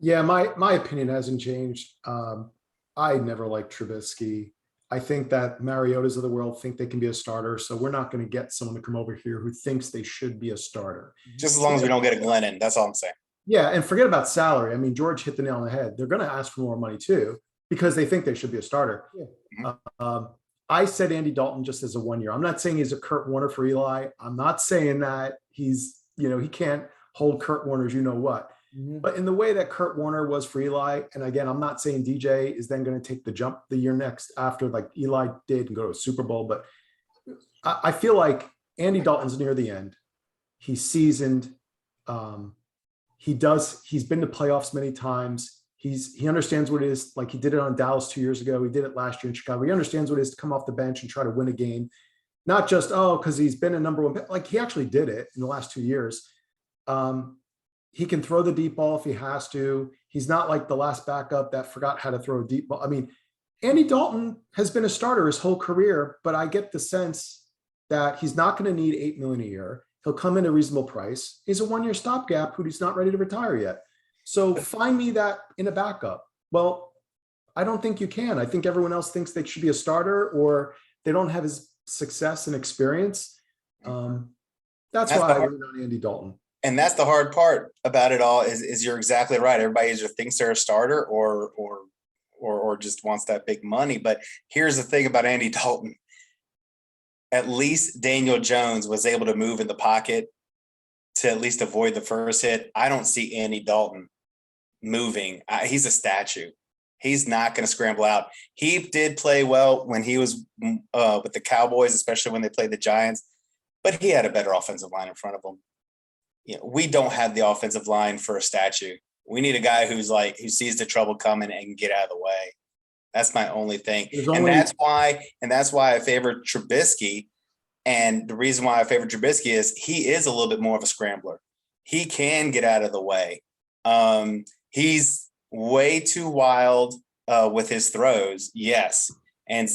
Yeah, my opinion hasn't changed. I never liked Trubisky. I think that Mariotas of the world think they can be a starter. So we're not going to get someone to come over here who thinks they should be a starter. Just as long as we don't get a Glennon, that's all I'm saying. Yeah, and forget about salary. George hit the nail on the head. They're going to ask for more money too, because they think they should be a starter. Yeah. I said Andy Dalton just as a 1 year. I'm not saying he's a Kurt Warner for Eli. I'm not saying that he's, he can't hold Kurt Warner's what. Mm-hmm. But in the way that Kurt Warner was for Eli, and again, I'm not saying DJ is then going to take the jump the year next after like Eli did and go to a Super Bowl, but I feel like Andy Dalton's near the end. He's seasoned. He's been to playoffs many times. He understands what it is. Like he did it on Dallas 2 years ago. He did it last year in Chicago. He understands what it is to come off the bench and try to win a game. Not just, because he's been a number one, like he actually did it in the last 2 years. he can throw the deep ball if he has to. He's not like the last backup that forgot how to throw a deep ball. I mean, Andy Dalton has been a starter his whole career, but I get the sense that he's not going to need $8 million a year. He'll come in a reasonable price. He's a 1-year stopgap who he's not ready to retire yet. So find me that in a backup. Well, I don't think you can. I think everyone else thinks they should be a starter, or they don't have his success and experience. That's why I lean on Andy Dalton. And that's the hard part about it all is you're exactly right. Everybody either thinks they're a starter or just wants that big money. But here's the thing about Andy Dalton. At least Daniel Jones was able to move in the pocket to at least avoid the first hit. I don't see Andy Dalton moving. He's a statue. He's not going to scramble out. He did play well when he was with the Cowboys, especially when they played the Giants, but he had a better offensive line in front of him. You know, we don't have the offensive line for a statue. We need a guy who sees the trouble coming and can get out of the way. That's my only thing. That's why I favor Trubisky. And the reason why I favor Trubisky is he is a little bit more of a scrambler. He can get out of the way. He's way too wild with his throws. Yes. And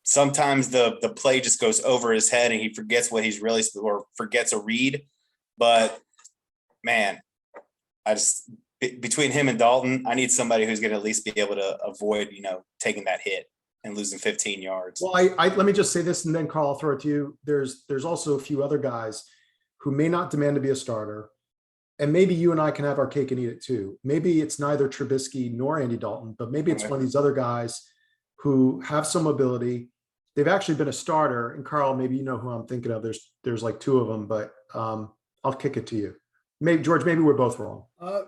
sometimes the play just goes over his head and he forgets what he's really, or forgets a read. But man, between him and Dalton, I need somebody who's going to at least be able to avoid, taking that hit and losing 15 yards. Well, let me just say this, and then Carl, I'll throw it to you. There's also a few other guys who may not demand to be a starter, and maybe you and I can have our cake and eat it too. Maybe it's neither Trubisky nor Andy Dalton, but maybe it's one of these other guys who have some ability. They've actually been a starter, and Carl, maybe you know who I'm thinking of. There's like two of them, but I'll kick it to you. Maybe George, maybe we're both wrong.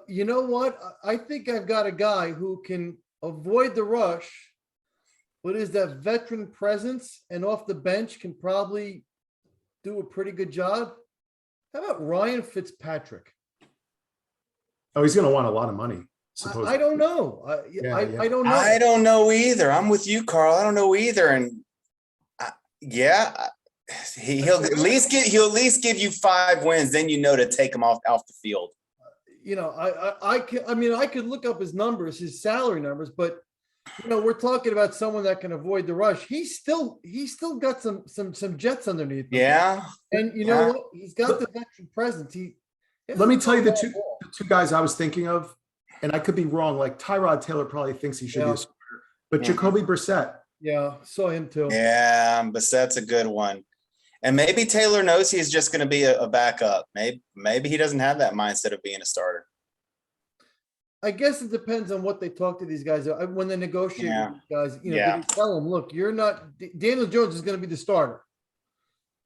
You know what? I think I've got a guy who can avoid the rush, but is that veteran presence and off the bench can probably do a pretty good job. How about Ryan Fitzpatrick? Oh, he's going to want a lot of money. I don't know. I don't know. I don't know either. I'm with you, Carl. I don't know either. And he'll at least give you 5 wins. Then to take him off the field. I could look up his numbers, his salary numbers, but we're talking about someone that can avoid the rush. He's still got some jets underneath him. Yeah. And know what? He's got the veteran presence. Let me tell you the two guys I was thinking of, and I could be wrong. Like Tyrod Taylor probably thinks he should be a starter, but Jacoby Brissett. Yeah, saw him too. Yeah, Brissett's a good one. And maybe Taylor knows he's just going to be a backup. Maybe he doesn't have that mindset of being a starter. I guess it depends on what they talk to these guys when they negotiate with these guys. They tell them, look, you're not Daniel Jones is going to be the starter.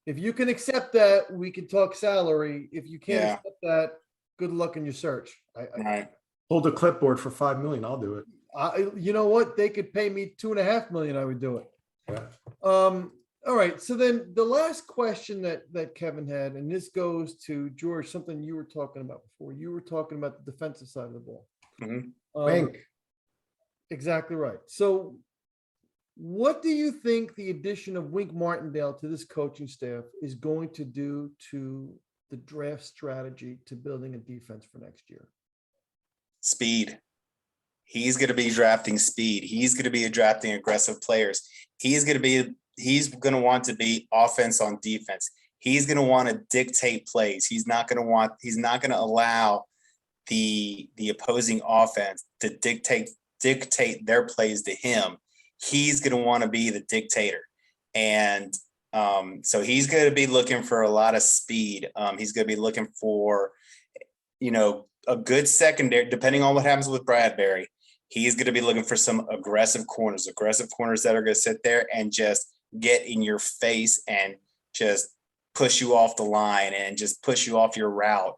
If you can accept that, we can talk salary. If you can't accept that, good luck in your search. Right. Hold a clipboard for $5 million. I'll do it. You know what? They could pay me $2.5 million. I would do it. Yeah. All right. So then the last question that Kevin had, and this goes to George, something you were talking about before. You were talking about the defensive side of the ball. Mm-hmm. Exactly right. So what do you think the addition of Wink Martindale to this coaching staff is going to do to the draft strategy to building a defense for next year? Speed. He's going to be drafting speed. He's going to be drafting aggressive players. He's going to want to be offense on defense. He's going to want to dictate plays. He's not going to allow the opposing offense to dictate their plays to him. He's going to want to be the dictator. And so he's going to be looking for a lot of speed. He's going to be looking for, a good secondary, depending on what happens with Bradbury. He's going to be looking for some aggressive corners that are going to sit there and just get in your face and just push you off the line and just push you off your route,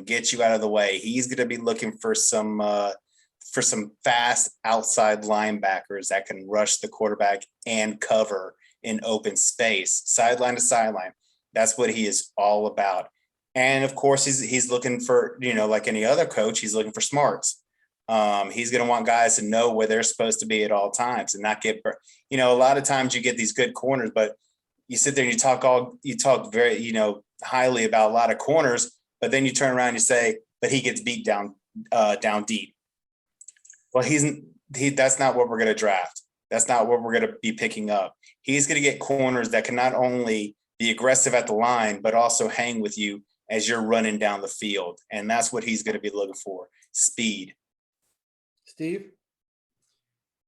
get you out of the way. He's going to be looking for some fast outside linebackers that can rush the quarterback and cover in open space, sideline to sideline. That's what he is all about. And of course, he's looking for, like any other coach, he's looking for smarts. He's going to want guys to know where they're supposed to be at all times and not get, a lot of times you get these good corners, but you sit there and you talk very, highly about a lot of corners, but then you turn around and you say, but he gets beat down deep. Well, that's not what we're going to draft. That's not what we're going to be picking up. He's going to get corners that can not only be aggressive at the line, but also hang with you as you're running down the field. And that's what he's going to be looking for, speed. Steve?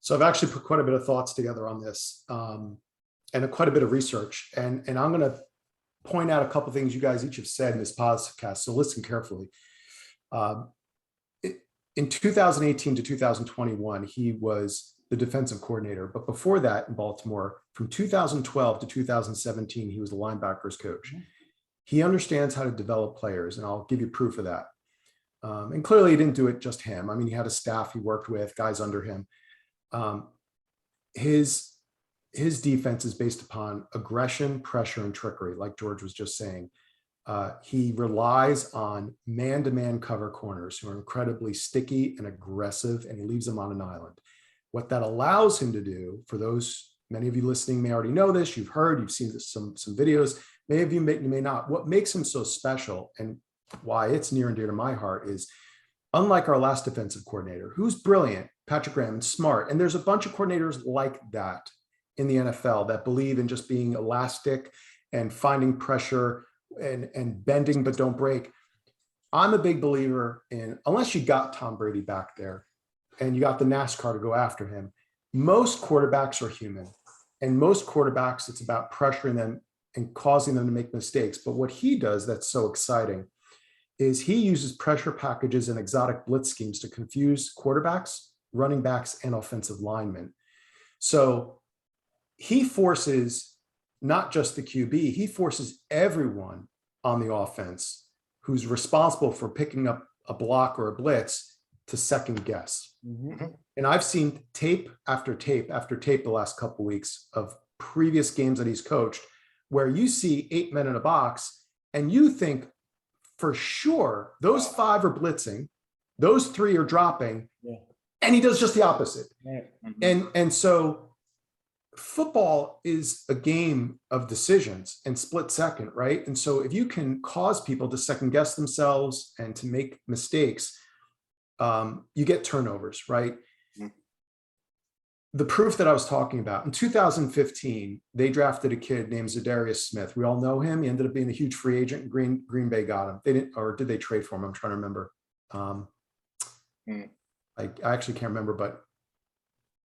So I've actually put quite a bit of thoughts together on this and quite a bit of research. And I'm going to point out a couple of things you guys each have said in this podcast. So listen carefully. In 2018 to 2021, he was the defensive coordinator. But before that in Baltimore, from 2012 to 2017, he was the linebackers coach. He understands how to develop players, and I'll give you proof of that. And clearly he didn't do it just him. I mean, he had a staff he worked with, guys under him. His defense is based upon aggression, pressure, and trickery, like George was just saying. He relies on man-to-man cover corners who are incredibly sticky and aggressive, and he leaves them on an island. What that allows him to do, for those, many of you listening may already know this, you've heard, you've seen some videos, many of you may not. What makes him so special and why it's near and dear to my heart is, unlike our last defensive coordinator, who's brilliant, Patrick Graham, and smart, and there's a bunch of coordinators like that in the NFL that believe in just being elastic and finding pressure and bending but don't break. I'm a big believer in, unless you got Tom Brady back there and you got the NASCAR to go after him, most quarterbacks are human. And most quarterbacks, it's about pressuring them and causing them to make mistakes. But what he does that's so exciting is he uses pressure packages and exotic blitz schemes to confuse quarterbacks, running backs, and offensive linemen. So he forces not just the QB, he forces everyone on the offense who's responsible for picking up a block or a blitz to second guess. Mm-hmm. And I've seen tape after tape after tape the last couple of weeks of previous games that he's coached, where you see 8 men in a box and you think for sure those 5 are blitzing, those 3 are dropping, and he does just the opposite. And so football is a game of decisions and split second, right? And so if you can cause people to second guess themselves and to make mistakes, you get turnovers, right? The proof that I was talking about, in 2015, they drafted a kid named Zadarius Smith. We all know him. He ended up being a huge free agent. Green Bay got him. They didn't, or did they trade for him? I'm trying to remember. I actually can't remember, but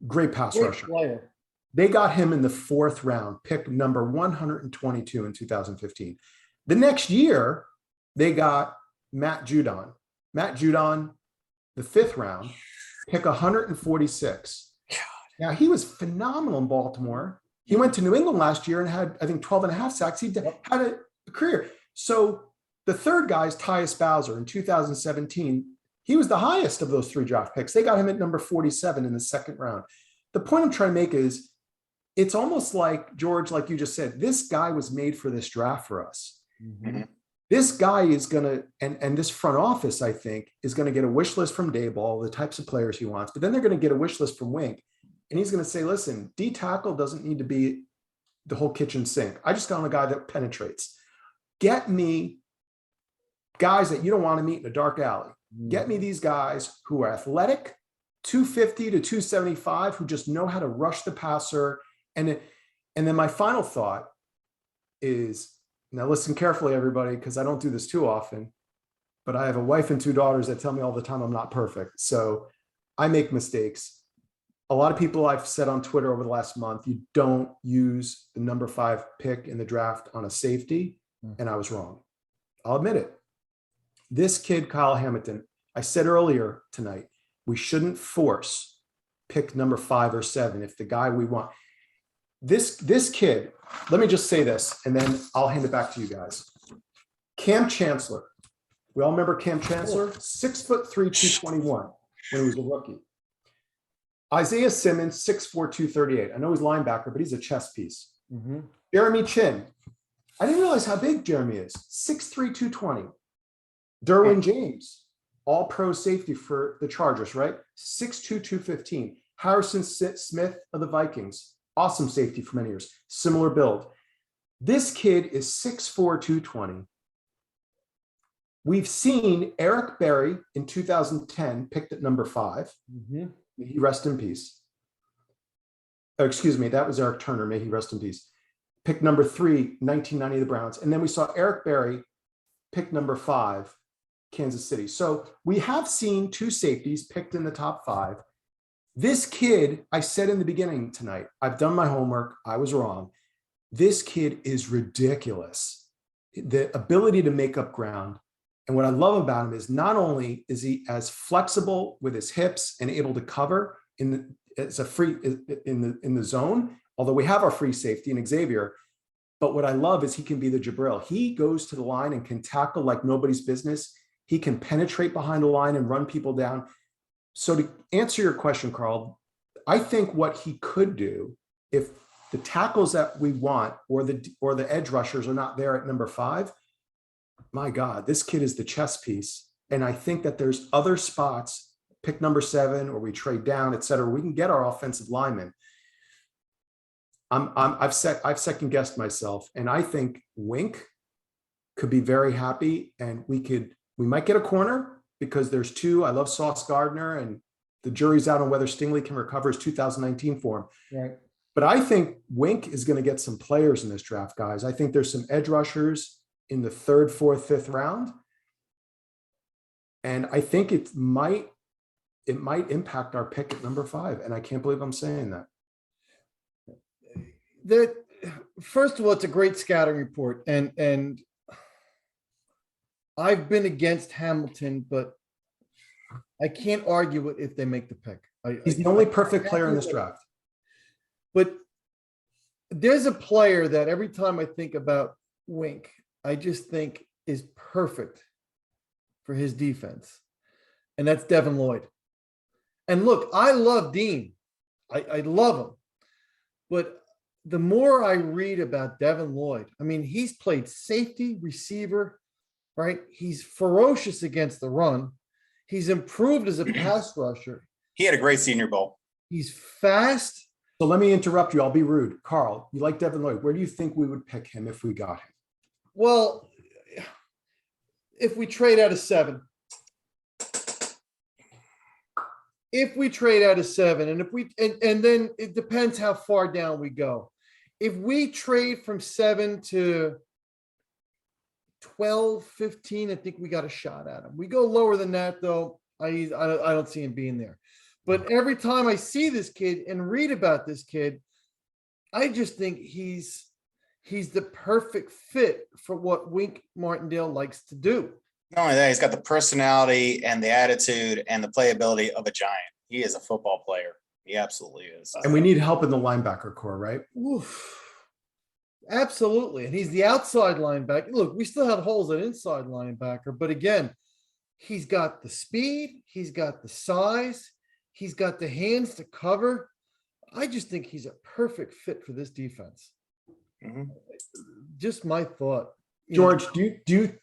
great pass rusher. Player. They got him in the 4th round, pick number 122 in 2015. The next year, they got Matt Judon. Matt Judon, the 5th round, pick 146. Now, he was phenomenal in Baltimore. He went to New England last year and had, I think, 12 and a half sacks. He had a career. So the 3rd guy is Tyus Bowser in 2017. He was the highest of those 3 draft picks. They got him at number 47 in the 2nd round. The point I'm trying to make is, it's almost like, George, like you just said, this guy was made for this draft for us. Mm-hmm. This guy is going to, and this front office, I think, is going to get a wish list from Daboll, the types of players he wants, but then they're going to get a wish list from Wink. And he's going to say, listen, D tackle doesn't need to be the whole kitchen sink. I just got a guy that penetrates. Get me guys that you don't want to meet in a dark alley. Get me these guys who are athletic, 250 to 275, who just know how to rush the passer. And then my final thought is, now listen carefully, everybody, because I don't do this too often, but I have a wife and 2 daughters that tell me all the time I'm not perfect. So I make mistakes. A lot of people I've said on Twitter over the last month, you don't use the number 5 pick in the draft on a safety. And I was wrong. I'll admit it. This kid, Kyle Hamilton, I said earlier tonight, we shouldn't force pick number 5 or 7 if the guy we want. This kid, let me just say this, and then I'll hand it back to you guys. Cam Chancellor. We all remember Cam Chancellor, 6'3", 221 when he was a rookie. Isaiah Simmons, 6'4", 238. I know he's linebacker, but he's a chess piece. Mm-hmm. Jeremy Chin. I didn't realize how big Jeremy is. 6'3", 220. Derwin James, all pro safety for the Chargers, right? 6'2", 215. Harrison Smith of the Vikings. Awesome safety for many years. Similar build. This kid is 6'4", 220. we've seen Eric Berry in 2010 picked at number 5. Mhm. May he rest in peace. Oh, excuse me, that was Eric Turner. May he rest in peace. Pick number 3, 1990, the Browns. And then we saw Eric Berry pick number 5, Kansas City. So we have seen 2 safeties picked in the top 5. This kid, I said in the beginning tonight, I've done my homework. I was wrong. This kid is ridiculous. The ability to make up ground. And what I love about him is not only is he as flexible with his hips and able to cover in the zone, although we have our free safety in Xavier, but what I love is he can be the Jabril. He goes to the line and can tackle like nobody's business. He can penetrate behind the line and run people down. So to answer your question, Carl, I think what he could do if the tackles that we want or the edge rushers are not there at number 5, my God, this kid is the chess piece. And I think that there's other spots, pick number 7, or we trade down, et cetera. We can get our offensive linemen. I've second guessed myself, and I think Wink could be very happy, and we might get a corner because there's 2. I love Sauce Gardner, and the jury's out on whether Stingley can recover his 2019 form. Right. But I think Wink is going to get some players in this draft, guys. I think there's some edge rushers in the 3rd, 4th, 5th round. And I think it might impact our pick at number 5. And I can't believe I'm saying that. First of all, it's a great scouting report. And I've been against Hamilton, but I can't argue it if they make the pick. He's the only perfect player in this draft. But there's a player that every time I think about Wink, I just think is perfect for his defense. And that's Devin Lloyd. And look, I love Dean. I love him. But the more I read about Devin Lloyd, I mean, he's played safety, receiver, right? He's ferocious against the run. He's improved as a pass rusher. He had a great Senior Bowl. He's fast. So let me interrupt you. I'll be rude. Carl, you like Devin Lloyd. Where do you think we would pick him if we got him? Well, if we trade out of 7. If we trade out of 7, and if we and then it depends how far down we go. If we trade from 7 to 12, 15, I think we got a shot at him. We go lower than that, though, I don't see him being there. But every time I see this kid and read about this kid, I just think he's the perfect fit for what Wink Martindale likes to do. Not only that, he's got the personality and the attitude and the playability of a giant. He is a football player. He absolutely is. And we need help in the linebacker core, right? Oof. Absolutely. And he's the outside linebacker. Look, we still have holes at inside linebacker, but again, he's got the speed, he's got the size, he's got the hands to cover. I just think he's a perfect fit for this defense. Mhm. Just my thought. George,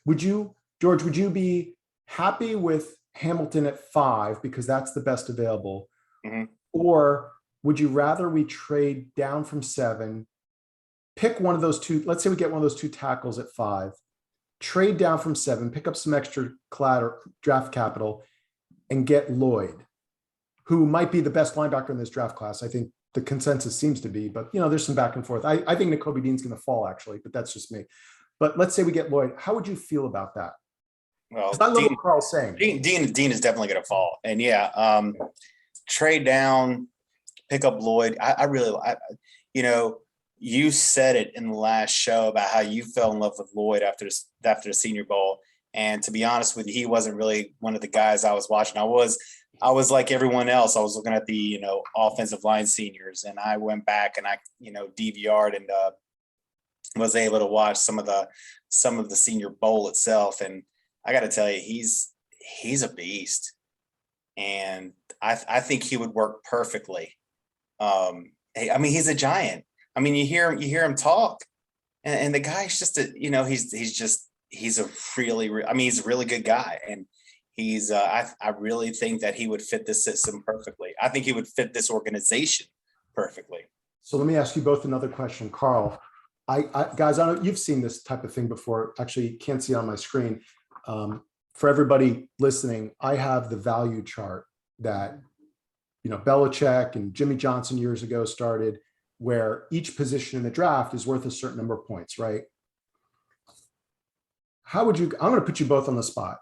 would you be happy with Hamilton at 5 because that's the best available? Mhm. Or would you rather we trade down from 7, pick one of those 2, let's say we get one of those 2 tackles at 5, trade down from 7, pick up some extra draft capital and get Lloyd, who might be the best linebacker in this draft class. I think the consensus seems to be, but there's some back and forth. I think Nakobe Dean's going to fall actually, but that's just me. But let's say we get Lloyd. How would you feel about that? Well, I love what Carl's saying. Dean is definitely going to fall. And trade down, pick up Lloyd. You said it in the last show about how you fell in love with Lloyd after the Senior Bowl. And to be honest with you, he wasn't really one of the guys I was watching. I was like everyone else. I was looking at the, offensive line seniors, and I went back and I, DVR'd and was able to watch some of the Senior Bowl itself. And I got to tell you, he's a beast. And I think he would work perfectly. He's a giant. You hear him talk, and the guy's just he's a really good guy. And I really think that he would fit this system perfectly. I think he would fit this organization perfectly. So let me ask you both another question. Carl, guys, I don't know, you've seen this type of thing before. Actually, you can't see it on my screen. for everybody listening, I have the value chart that, Belichick and Jimmy Johnson years ago started, where each position in the draft is worth a certain number of points, right? I'm going to put you both on the spot.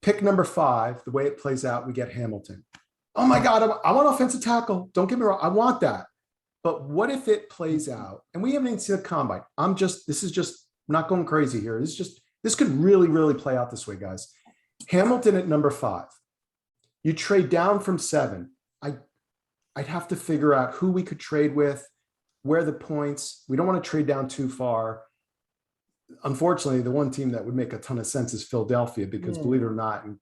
Pick number 5, the way it plays out, we get Hamilton. Oh my God, I want offensive tackle. Don't get me wrong. I want that. But what if it plays out? And we haven't even seen the combine. I'm not going crazy here. This could really, really play out this way, guys. Hamilton at number 5. You trade down from 7. I'd have to figure out who we could trade with, where the points. We don't want to trade down too far. Unfortunately, the one team that would make a ton of sense is Philadelphia, because believe it or not, and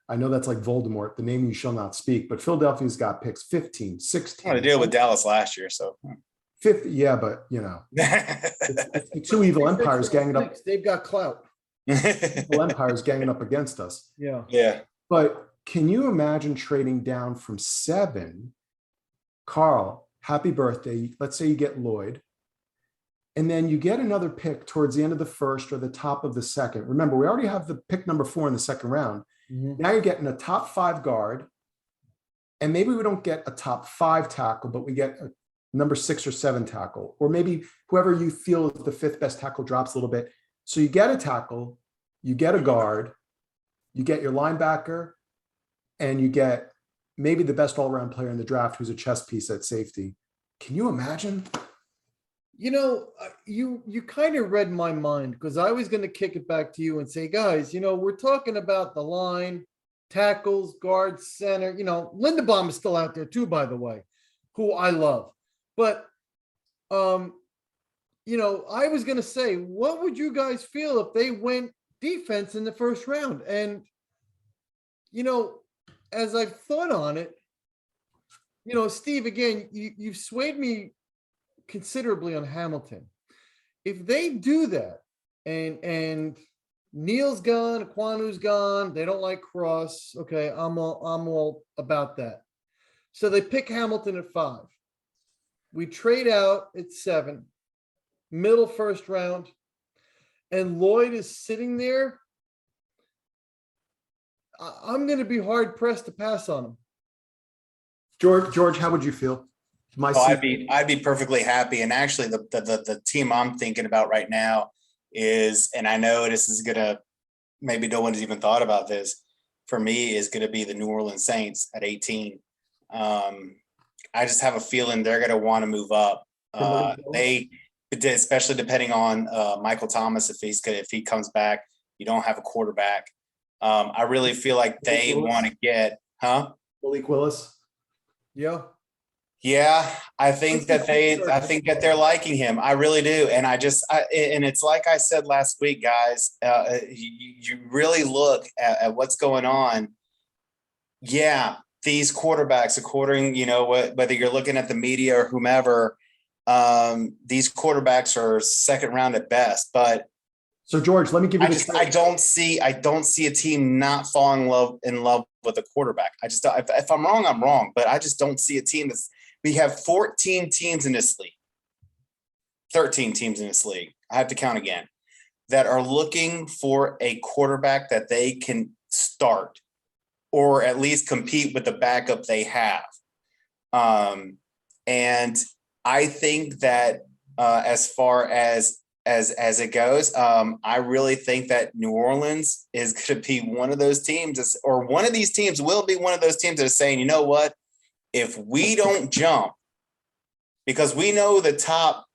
I know that's like Voldemort, the name you shall not speak, but Philadelphia's got picks 15, 16. I deal with Dallas last year, so 50, yeah, but it's the two evil empires ganging up. They've got clout. Evil empires ganging up against us. Yeah. Yeah. But can you imagine trading down from 7? Carl, happy birthday. Let's say you get Lloyd. And then you get another pick towards the end of the first or the top of the second. Remember, we already have the pick number 4 in the second round. Now you're getting a top 5 guard. And maybe we don't get a top 5 tackle, but we get a number 6 or 7 tackle. Or maybe whoever you feel is the 5th best tackle drops a little bit. So you get a tackle, you get a guard, you get your linebacker, and you get maybe the best all-around player in the draft who's a chess piece at safety. Can you imagine? You kind of read my mind, because I was going to kick it back to you and say, guys, we're talking about the line, tackles, guards, center. Linderbaum is still out there too, by the way, who I love. But, I was going to say, what would you guys feel if they went defense in the first round? And, as I've thought on it, Steve, again, you've swayed me considerably on Hamilton. If they do that, and Neil's gone, Kwanu's gone, they don't like Cross. Okay, I'm all about that. So they pick Hamilton at 5. We trade out at 7, middle first round, and Lloyd is sitting there. I'm going to be hard pressed to pass on him. George, how would you feel? I'd be perfectly happy. And actually the team I'm thinking about right now is, and I know this is gonna, maybe no one's even thought about this, for me is gonna be the New Orleans Saints at 18. I just have a feeling they're gonna want to move up. They, especially depending on Michael Thomas, if he comes back, you don't have a quarterback. I really feel like they want to get, Malik Willis. Yeah. Yeah, I think that they're liking him. I really do. And and it's like I said last week, guys, you really look at what's going on. Yeah, these quarterbacks, according, whether you're looking at the media or whomever, these quarterbacks are second round at best. But so George, let me give you I don't see a team not falling in love with a quarterback. I just, if I'm wrong, I'm wrong, but I just don't see a team we have 14 teams in this league, 13 teams in this league, I have to count again, that are looking for a quarterback that they can start or at least compete with the backup they have. And I think that as far as it goes, I really think that New Orleans is going to be one of those teams, or one of these teams will be one of those teams that is saying, you know what? If we don't jump, because we know the top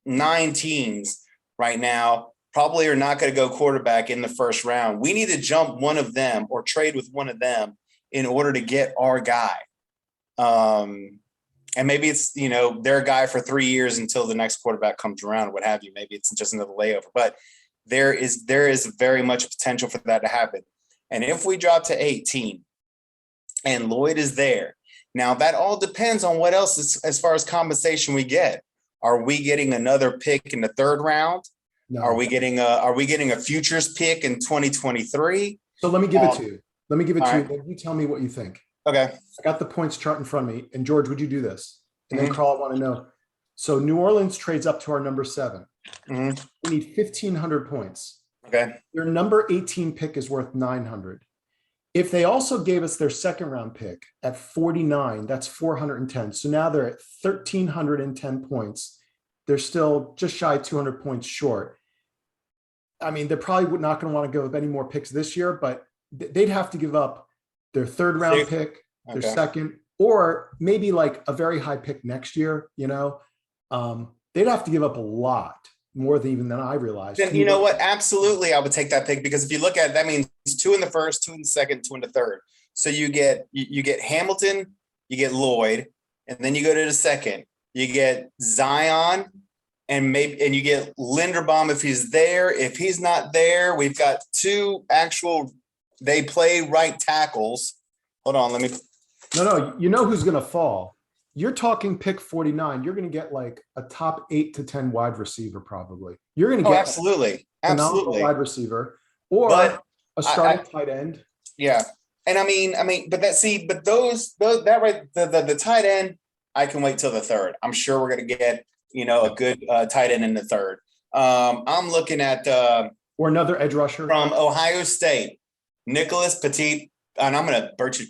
9 teams right now probably are not going to go quarterback in the first round. We need to jump one of them or trade with one of them in order to get our guy. And maybe it's, their guy for 3 years until the next quarterback comes around, or what have you. Maybe it's just another layover, but there is very much potential for that to happen. And if we drop to 18 and Lloyd is there, now that all depends on what else is, as far as compensation we get. Are we getting another pick in the 3rd round? No. Are we getting a futures pick in 2023? So let me give it to you. Let me give it to All you. You tell me what you think. Okay. I got the points chart in front of me. And George, would you do this? And then Carl, I want to know. So New Orleans trades up to our number 7. Mhm. We need 1,500 points. Okay. Their number 18 pick is worth 900. If they also gave us their second round pick at 49, that's 410. So now they're at 1,310 points. They're still just shy of 200 points short. I mean, they're probably not going to want to go with any more picks this year, but they'd have to give up their third round Six. pick, their Okay. second, or maybe like a very high pick next year, you know? They'd have to give up a lot more than I realized. Then you know what? Absolutely, I would take that pick because if you look at it, that means 2 in the first, 2 in the second, 2 in the third. So you get Hamilton, you get Lloyd, and then you go to the second. You get Zion, and you get Linderbaum if he's there. If he's not there, we've got 2 actual. They play right tackles. Hold on, let me. No, you know who's going to fall. You're talking pick 49. You're going to get like a top 8 to 10 wide receiver, probably. You're going to Oh, get absolutely, a phenomenal absolutely. wide receiver or But a starting tight end. Yeah, and I mean, but that right, the tight end, I can wait till the third. I'm sure we're going to get a good tight end in the third. I'm looking at Or another edge rusher. from Ohio State, Nicholas Petit, and I'm going to butcher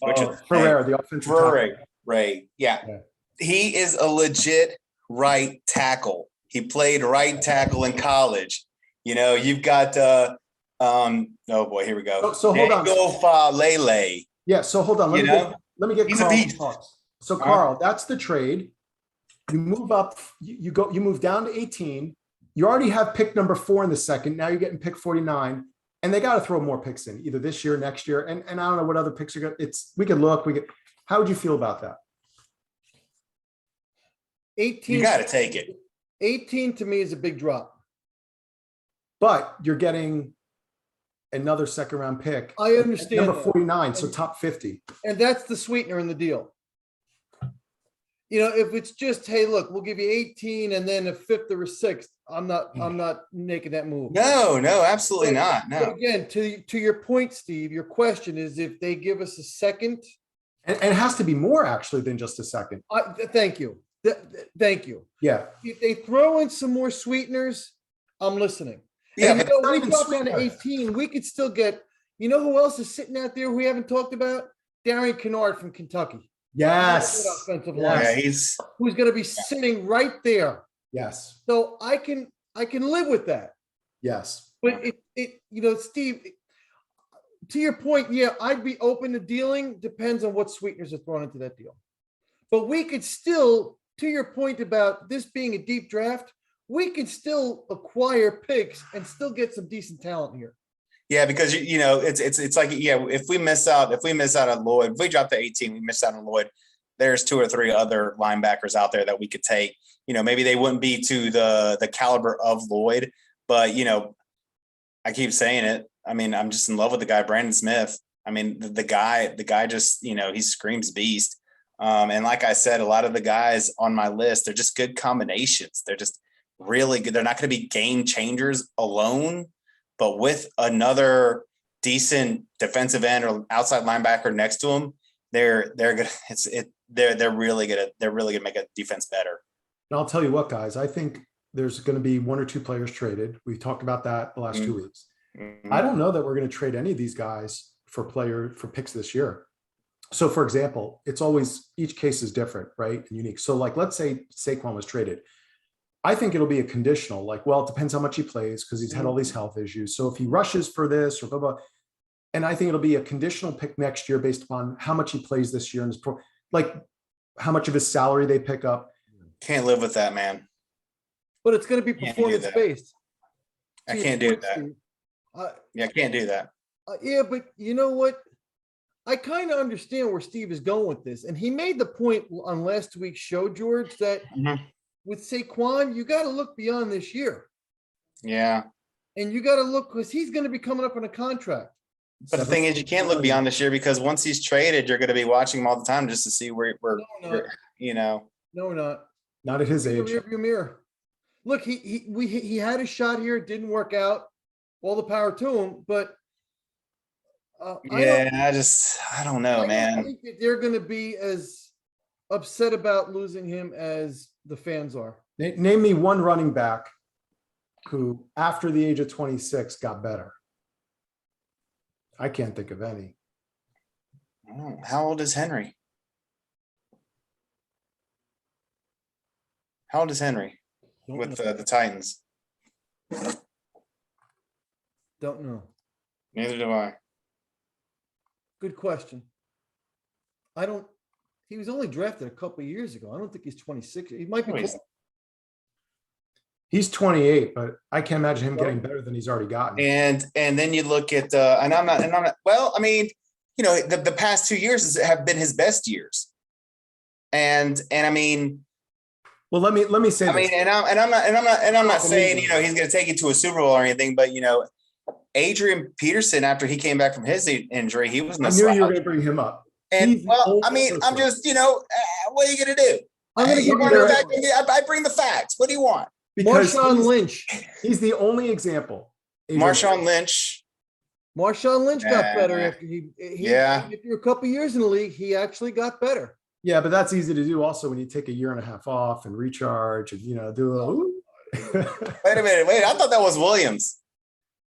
Ferrer, the offensive tackle. Ray. Yeah. Yeah. He is a legit right tackle. He played right tackle in college. You've got oh boy, here we go. So hold on. Lele. Yeah, so hold on. Let me get He's a Carl beast. thoughts. So Carl, that's the trade. You move up, you move down to 18. You already have pick number 4 in the second. Now you're getting pick 49. And they got to throw more picks in either this year, next year. And I don't know what other picks are going to, we could look, how would you feel about that? 18. You got to take it. 18 to me is a big drop. But you're getting another second round pick. I understand Number that. 49, so top 50. And that's the sweetener in the deal. If it's just, hey, look, we'll give you 18 and then a 5th or a 6th, I'm not making that move. No, absolutely not. But No. again, to your point, Steve, your question is if they give us a second. And it has to be more actually than just a second. Thank you. Thank you. Yeah. If they throw in some more sweeteners, I'm listening. Yeah, And, but it's not we even drop down to sweeteners. 18. We could still get, who else is sitting out there who we haven't talked about? Darian Kennard from Kentucky. Yes. Good offensive Yes. Yeah, line. he's Who's going to be sitting right there. Yes. So I can live with that. Yes. But Steve, to your point, yeah, I'd be open to dealing. Depends on what sweeteners are thrown into that deal. But we could still, to your point about this being a deep draft, we could still acquire picks and still get some decent talent here. Yeah, because it's like if we miss out on Lloyd, if we drop to 18, we miss out on Lloyd. There's 2 or 3 other linebackers out there that we could take. Maybe they wouldn't be to the caliber of Lloyd, but I keep saying it. I mean, I'm just in love with the guy, Brandon Smith. I mean, the guy just he screams beast. And like I said, a lot of the guys on my list, they're just good combinations. They're just really good. They're not going to be game changers alone. But with another decent defensive end or outside linebacker next to him, they're gonna they're really gonna make a defense better. And I'll tell you what, guys, I think there's going to be 1 or 2 players traded. We've talked about that the last 2 weeks. Mhm. I don't know that we're going to trade any of these guys for picks this year. So for example, it's always, each case is different, right? And unique. So like, let's say Saquon was traded. I think it'll be a conditional, like, well, it depends how much he plays because he's had all these health issues. So if he rushes for this or blah, blah, and I think it'll be a conditional pick next year based upon how much he plays this year and his like how much of his salary they pick up. Can't live with that, man. But it's going to be Can't do performance that. based. I can't do that. Yeah, I can't do that. Yeah, but you know what? I kind of understand where Steve is going with this. And he made the point on last week's show, George, that with Saquon, you got to look beyond this year. Yeah. And you got to look because he's going to be coming up on a contract. But the thing is, you can't look beyond this year because once he's traded, you're going to be watching him all the time just to see where No, not. Not at his In the age. rearview mirror. Look, he had a shot here. It didn't work out. All the power to him. But I don't know, I man. don't think that they're going to be as upset about losing him as the fans are. Name me one running back who, after the age of 26, got better. I can't think of any. Oh, how old is Henry? How old is Henry Don't with know. the Titans? Don't know. Neither do I. Good question. He was only drafted a couple of years ago. I don't think he's 26. He might be. No, he's- close. He's 28, but I can't imagine him getting better than he's already gotten. And then you look at and I'm not well, I mean, the past 2 years have been his best years. And I mean, Well, let me say I this. mean, I'm not saying, Unbelievable. he's going to take you to a Super Bowl or anything, but Adrian Peterson, after he came back from his injury, he was I no knew you were slouch. going to bring him up. And He's the well, I only mean, I'm person. just, what are you going to do? I'm gonna You give you want to go that. back I bring the facts. What do you want? Because Marshawn Lynch. he's the only example. Marshawn Lynch. Marshawn Lynch got better Yeah. after he Yeah. after a couple years in the league, he actually got better. Yeah, but that's easy to do also when you take a year and a half off and recharge and, do a little. Wait a minute. Wait, I thought that was Williams.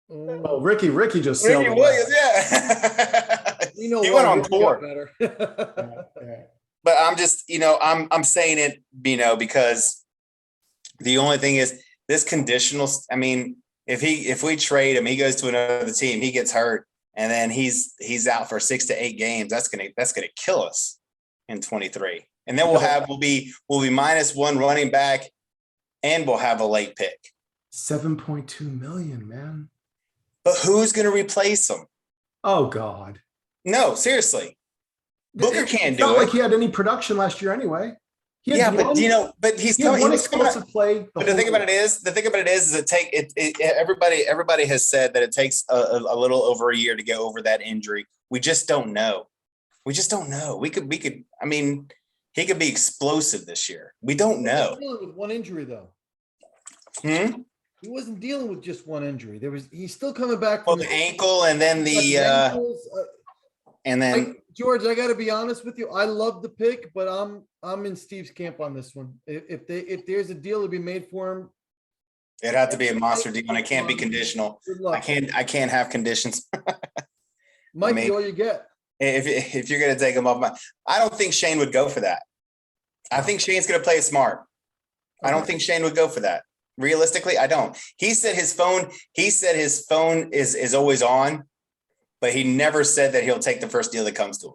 Oh, Ricky just Ricky sailed away. Williams, yeah. We know He why went on he got tour. better. Yeah. But I'm just, I'm saying it, because the only thing is this conditional. I mean, if we trade him, he goes to another team, he gets hurt, and then he's out for 6 to 8 games. That's gonna kill us in 23. And then we'll be -1 running back, and we'll have a late pick. 7.2 million, man. But who's gonna replace him? Oh God. No, seriously. Booker can't It's do not it. like he had any production last year anyway. He had Yeah, but one- but he's he had coming. one He was coming. explosive play. But the thing about it is, everybody has said that it takes a little over a year to get over that injury. We just don't know. We could. I mean, he could be explosive this year. We don't He know. wasn't dealing with one injury though. Hmm? He wasn't dealing with just one injury. He's still coming back Well, from the ankle, and then the ankles. and then George, I got to be honest with you. I love the pick, but I'm in Steve's camp on this one. If there's a deal to be made for him, it'd have to be a monster deal, and it can't be conditional. good luck. I can't have conditions. Might mean- be all you get. If you're going to take him off I don't think Shane would go for that. I think Shane's going to play it smart. I don't think Shane would go for that. Realistically, I don't. He said his phone is always on, but he never said that he'll take the first deal that comes to him.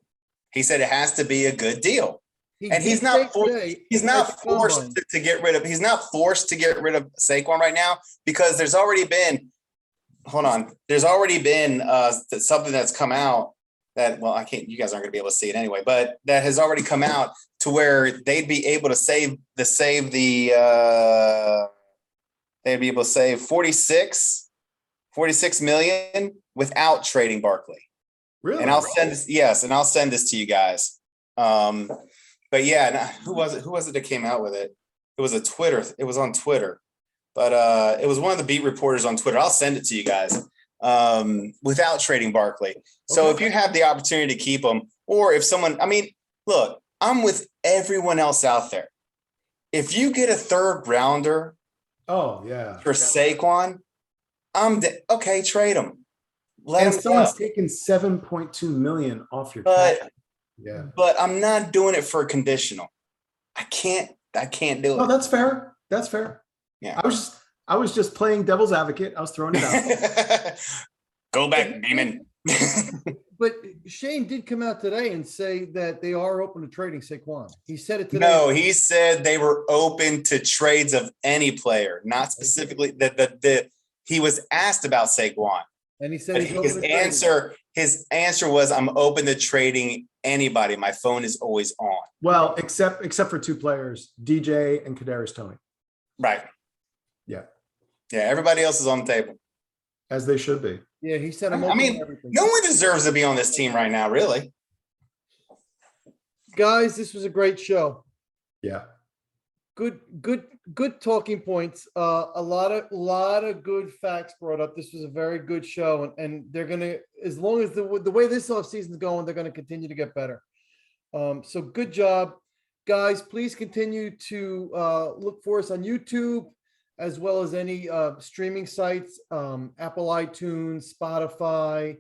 He said it has to be a good deal. And did he's not say forced, today he's at not the forced combine- to get rid of Saquon right now, because there's already been something that's come out that, well, I can't, you guys aren't gonna be able to see it anyway, but that has already come out to where they'd be able to save 46 million without trading Barkley. Really? And I'll send this to you guys. But yeah, who was it that came out with it? It was on Twitter, but it was one of the beat reporters on Twitter. I'll send it to you guys. Without trading Barkley. So Okay. if you have the opportunity to keep him, or if someone, I mean, look, I'm with everyone else out there. If you get a 3rd rounder Oh yeah. for Saquon, okay, trade him. Let And him go. someone's taken 7.2 million off your But cap. Yeah. but I'm not doing it for a conditional. I can't do No, it. that's fair. That's fair. Yeah. I was just playing devil's advocate. I was throwing it out. Go back, Demon. But Shane did come out today and say that they are open to trading Saquon. He said it today. No, he said they were open to trades of any player, not specifically that he was asked about Saquon. And he said But he's open his to trading. answer was, I'm open to trading anybody. My phone is always on. Well, except for 2 players, DJ and Kadarius Toney, Right. Yeah. Yeah. Everybody else is on the table. as they should be. Yeah, he said I'm I open mean, to everything. no one deserves to be on this team right now, really. Guys, this was a great show. Yeah. Good talking points. A lot of good facts brought up. This was a very good show, and they're gonna, as long as the way this offseason is going, they're gonna continue to get better. So good job, guys. Please continue to look for us on YouTube, as well as any streaming sites, Apple iTunes, Spotify,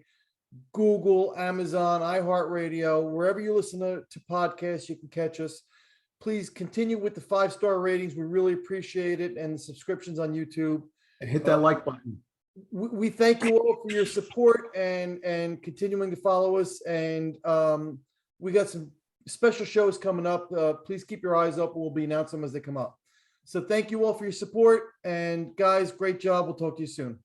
Google, Amazon, iHeartRadio, wherever you listen to podcasts, you can catch us. Please continue with the 5-star ratings. We really appreciate it. And the subscriptions on YouTube. And hit that like button. We thank you all for your support and continuing to follow us. And we got some special shows coming up. Please keep your eyes up. We'll be announcing them as they come up. So thank you all for your support. And guys, great job. We'll talk to you soon.